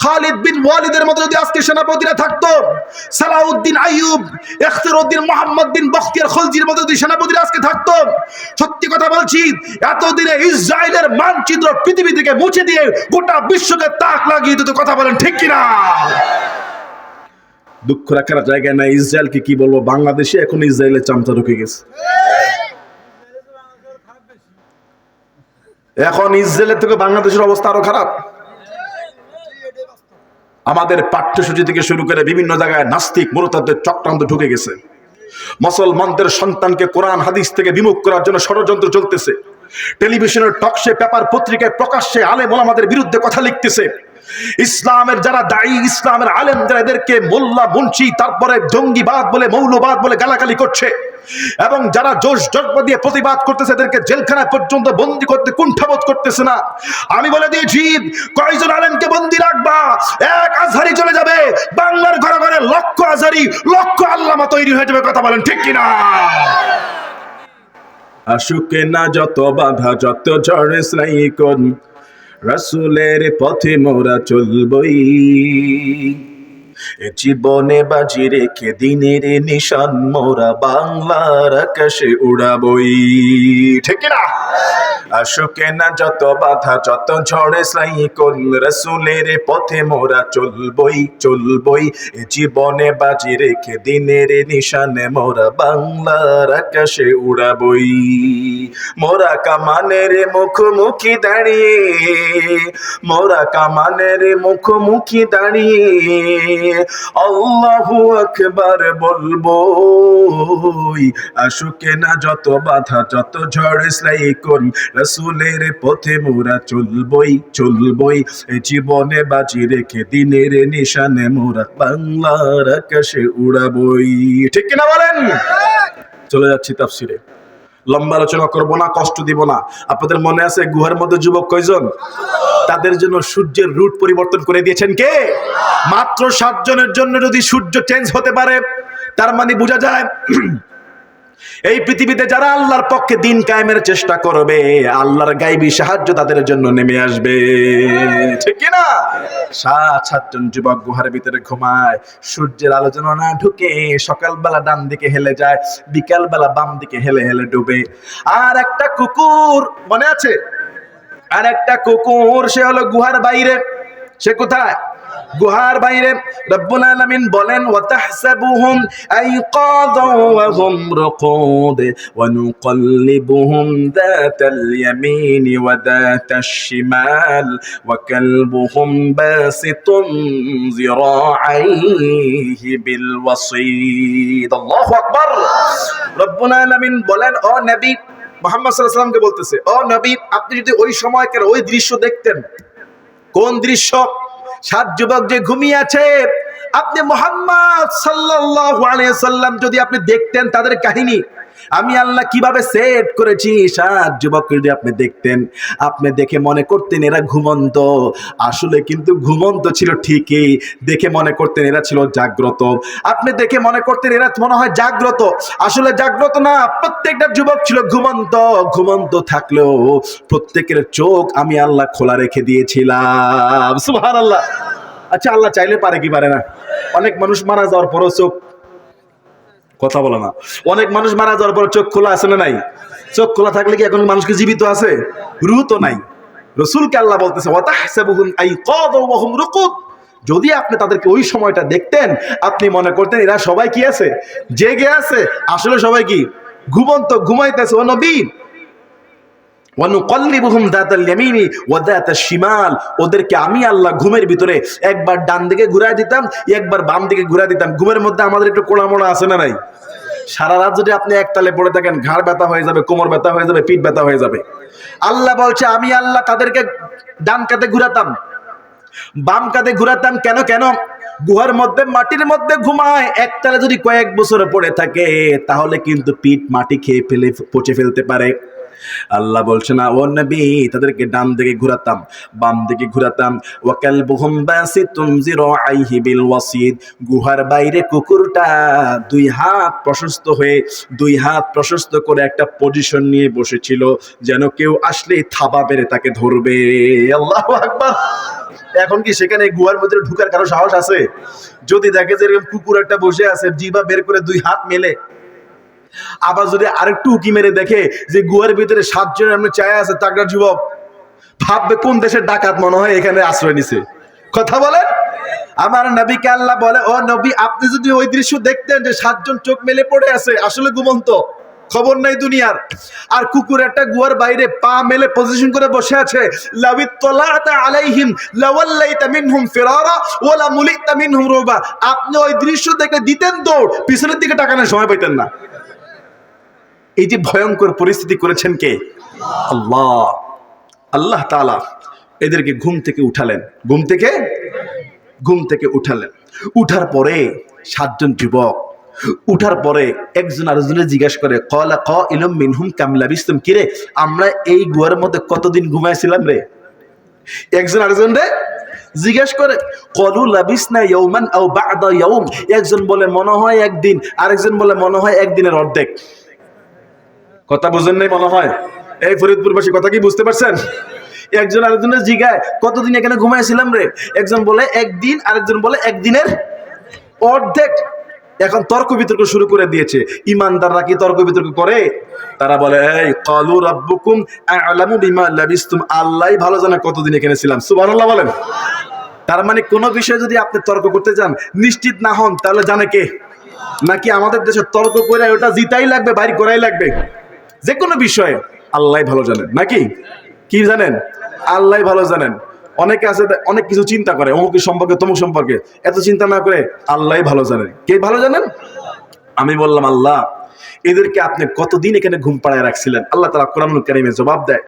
খালিদ বিন ওয়ালিদের মতো যদি আজকে সেনাপতিরা থাকতো, সালাউদ্দিন আইয়ুব, ইখতিরউদ্দিন মুহাম্মদ বিন বখতিয়ার খলজির মতো যদি সেনাপতিরা আজকে থাকতো, সত্যি কথা বলছি এতদিনে ইসরায়েলের মানচিত্র পৃথিবী থেকে মুছে দিয়ে গোটা বিশ্বকে তাক লাগিয়ে দিত, কথা বলেন ঠিক কিনা? দুঃখ রাখার জায়গা নাই। ইসরায়েলকে কি বলবো, বাংলাদেশে এখন ইসরায়েলের চামচা ঢুকে গেছে। এখন ইসরায়েলের থেকে বাংলাদেশের অবস্থা আরো খারাপ। আমাদের পাঠ্যসূচি থেকে শুরু করে বিভিন্ন জায়গায় নাস্তিক মুরতাদদের চক্রান্ত ঢুকে গেছে। মুসলমানদের সন্তানকে কোরআন হাদিস থেকে বিমুখ করার জন্য ষড়যন্ত্র চলতেছে। টেলিভিশনের টকশে, পেপার, পত্রিকায় প্রকাশ্যে আলেম ওলামাদের বিরুদ্ধে কথা লিখতেছে। ইসলামের যারা দায়ী, ইসলামের আলেম যারা, এদেরকে মোল্লা, মুন্সি, তারপরে জঙ্গিবাদ বলে, মৌলবাদ বলে গালাগালি করছে। এবং যারা জোশ জজ্বা দিয়ে প্রতিবাদ করতেছে, এদেরকে জেলখানায় পর্যন্ত বন্দি করতে কুণ্ঠাবোধ করতেছে না। আমি বলে দিয়েছি, কয়জন আলেমকে বন্দি রাখবা? এক আজহারি চলে যাবে, বাংলার ঘরে ঘরে লক্ষ আজহারি, লক্ষ আল্লামা তৈরি হয়ে যাবে, কথা বলেন ঠিক কিনা? আশুকে না যত বাধা, যত ঝড়ে স্নাইকন, রাসূলের পথে মোরা চলবই। এ জীবনে বাজি রেখে দিনের নিশান মোরা বাংলার আকাশে উড়াবই, ঠিক না? আসুকে না যত বাধা যত ঝড়ে সাইকল, রাসূলের পথে মোরা চলবই চলবই। এ জীবনে বাজি রেখে দিনের নিশানে মোরা বাংলার আকাশে উড়াবই। মোরা কামানের মুখোমুখি দাঁড়িয়ে, মোরা কামানের মুখোমুখি দাঁড়িয়ে আল্লাহু আকবার বলবো। আসুকে না যত বাধা যত ঝড় সাইকল, রাসূলের পথে মোরা চলবই চলবই। এই জীবনে বাজি রেখে দিনের নিশানে মোরা বাংলার আকাশে উড়াবই, ঠিক কিনা বলেন? চলে যাচ্ছি তাফসিরে, লম্বা আলোচনা করব না, কষ্ট দিব না। আপনাদের মনে আছে গুহার মধ্যে যুবক কয়জন? তাদের জন্য সূর্যের রুট পরিবর্তন করে দিয়েছেন কে? মাত্র 7 জনের জন্য যদি সূর্য চেঞ্জ হতে পারে, তার মানে বোঝা যায় এই পৃথিবীতে যারা আল্লাহর পক্ষে দিন কায়েমের চেষ্টা করবে, আল্লাহর গায়বী সাহায্য তাদের জন্য নেমে আসবে, ঠিক কি না? 7 জন যুবক গুহার ভিতরে ঘুমায়, সূর্যের আলো যেন না ঢুকে, সকালবেলা ডান দিকে হেলে যায়, বিকালবেলা বাম দিকে হেলে হেলে ডুবে। আর একটা কুকুর মনে আছে? আর একটা কুকুর, সে হলো গুহার বাইরে। সে কোথায়? গুহার বাইরে। রব্বুল আলামিন বলেন ওয়া তাহসাবুহুম আইকাযান ওয়া হুম রুকুদ ওয়া নুকাল্লিবুহুম যাতাল ইয়ামিনি ওয়া যাতাশ শিমাল ওয়া কালবুহুম বাসিতুন যিরাআইহি বিল ওয়াসীদ। আল্লাহু আকবার। রব্বুল আলামিন বলেন, ও নবী মুহাম্মদ সাল্লাল্লাহু আলাইহি ওয়াসাল্লামকে বলতেছে, ও নবী আপনি যদি ওই সময়কার ওই দৃশ্য দেখতেন। কোন দৃশ্য? 7 যুবক যে ঘুমিয়ে আছে, আপনি মুহাম্মদ সাল্লাল্লাহু আলাইহি সাল্লাম যদি আপনি দেখতেন তাদের কাহিনী, আমি আল্লাহ কিভাবে সেট করেছি, 7 যুবককে যদি আপনি দেখতেন, আপনি দেখে মনে করতেন এরা ঘুমন্ত। আসলে কিন্তু ঘুমন্ত ছিল ঠিকই, দেখে মনে করতেন এরা ছিল জাগ্রত। আপনি দেখে মনে করতেন এরা মনে হয় জাগ্রত, আসলে জাগ্রত না, প্রত্যেকটা যুবক ছিল ঘুমন্ত। ঘুমন্ত থাকলেও প্রত্যেকের চোখ আমি আল্লাহ খোলা রেখে দিয়েছিলাম। সুবহানাল্লাহ। আচ্ছা, আল্লাহ চাইলে পারে কি পারে না? অনেক মানুষ মারা যাওয়ার পরও চোখ, কথা বলে না, অনেক মানুষ মারা যাওয়ার পর চোখ খোলা আছে না নাই? চোখ খোলা থাকলে কি এখন মানুষকে জীবিত আছে? রূহ তো নাই। রাসূলকে আল্লাহ বলতেছে ওয়া তাহসাবুহুম আইকাযান ওয়া হুম রুকুদ, যদি আপনি তাদেরকে ওই সময়টা দেখতেন, আপনি মনে করতেন এরা সবাই কি আছে? জেগে আছে। আসলে সবাই কি? ঘুমন্ত, ঘুমাইতেছে। ও নবী ওয়া নুকাল্লিবুহুম যাতাল ইয়ামিনি ওয়া যাতাশ শিমাল, ওদেরকে আমি আল্লাহ ঘুমের ভিতরে একবার ডান দিকে ঘুরায় দিতাম, একবার বাম দিকে ঘুরায় দিতাম। ঘুমের মধ্যে আমাদের একটু কোলামোড়া আছে না নাই? সারা রাত যদি আপনি একতালে পড়ে থাকেন, ঘাড় ব্যথা হয়ে যাবে, কোমর ব্যথা হয়ে যাবে, পিঠ ব্যথা হয়ে যাবে। আল্লাহ বলছে আমি আল্লাহ তাদেরকে ডান কাঁধে ঘুরাতাম, বাম কাঁধে ঘুরাতাম। কেন কেন? গুহার মধ্যে মাটির মধ্যে ঘুমায়, একতালে যদি কয়েক বছর পড়ে থাকে তাহলে কিন্তু পিঠ মাটি খেয়ে ফেলে পচে ফেলতে পারে। আল্লাহ বলছে না, ও নবী তাদেরকে ডান দিকে ঘুরাতাম, বাম দিকে ঘুরাতাম। ওয়া কালবুহুম বাসিতুন যিরাআইহি বিল ওয়াসিদ, গুহার বাইরে কুকুরটা 2 হাত প্রশস্ত হয়ে, 2 হাত প্রশস্ত করে একটা পজিশন নিয়ে বসেছিল, যেন কেউ আসলে থাবা বেড়ে তাকে ধরবে। আল্লাহু আকবার। এখন কি সেখানে গুহার মধ্যে ঢুকার কারো সাহস আছে? যদি দেখে যে এরকম কুকুর একটা বসে আছে, জিহ্বা বের করে 2 হাত মেলে, আবার যদি আরেকটু উকি মেরে দেখে যে গুহার ভিতরে 7 জনের এমনি চায়া আছে, তাগড়া যুবক, ভাববে কোন দেশের ডাকাত মনে হয় এখানে আশ্রয় নিছে। কথা বলে আমার নবীকে আল্লাহ বলে, ও নবী আপনি যদি ওই দৃশ্য দেখতেন যে 7 জন চোখ মেলে পড়ে আছে, আসলে ঘুমন্ত, খবর নাই দুনিয়ার, আর কুকুর একটা গুহার বাইরে পা মেলে পজিশন করে বসে আছে, লাবিত তালাতা আলাইহিম লাওয়াল্লাইতা মিনহুম ফিরারা ওয়া লা মুলিতা মিনহুম রুবা, আপনি ওই দৃশ্য দেখে দিতেন দৌড়, পিছনের দিকে তাকানোর সময় পাইতেন না। এই যে ভয়ঙ্কর পরিস্থিতি করেছেন কে? আল্লাহ। আল্লাহ তাআলা এদেরকে ঘুম থেকে উঠালেন, ঘুম থেকে উঠালেন। উঠার পরে 7 জন যুবক, উঠার পরে একজন আরেকজনের জিজ্ঞাসা করে, ক্বালা ক্বাইলুম মিনহুম কাম লাবিসতুম, কিরে আমরা এই গুহার মধ্যে কতদিন ঘুমাইছিলাম রে? একজন আরেকজনরে জিজ্ঞাসা করে, ক্বালু লাবিসনা ইয়াওমান আও বা'দা ইয়াওম, একজন বলে মনে হয় একদিন, আরেকজন বলে মনে হয় একদিনের অর্ধেক। কথা বুঝেন নাই মনে হয়? এই ফরিদপুরবাসী কথা কি বুঝতে পারছেন? একজন আরেকজনের জিগায় কতদিন এখানে ঘুমাইছিলাম রে, একজন বলে একদিন, আরেকজন বলে একদিনের অর্ধেক এখন তর্ক বিতর্ক শুরু করে দিয়েছে। ইমানদাররা কি তর্ক বিতর্ক করে? তারা বলে, এই ক্বালু রাব্বুকুম আ'লামু বিমা লাবিসতুম, আল্লাহই ভালো জানে কতদিন এখানে ছিলাম। সুবহানাল্লাহ বলেন। তার মানে কোন বিষয়ে যদি আপনি তর্ক করতে যান, নিশ্চিত না হন, তাহলে জানে কে? নাকি আমাদের দেশে তর্ক করে ওটা জিতাই লাগবে, বাইর করাই লাগবে? যে কোনো বিষয়ে আল্লাহই ভালো জানেন। নাকি কি জানেন? আল্লাহই ভালো জানেন। অনেকে আছে অনেক কিছু চিন্তা করে, অমুক সম্পর্কে তমুক সম্পর্কে, এত চিন্তা না করে আল্লাহই ভালো জানেন। কে ভালো জানেন? আমি বললাম, আল্লাহ, এদেরকে আপনি কতদিন এখানে ঘুম পাড়ায় রাখছিলেন? আল্লাহ তাআলা কোরআনুল কারীমে জবাব দেয়,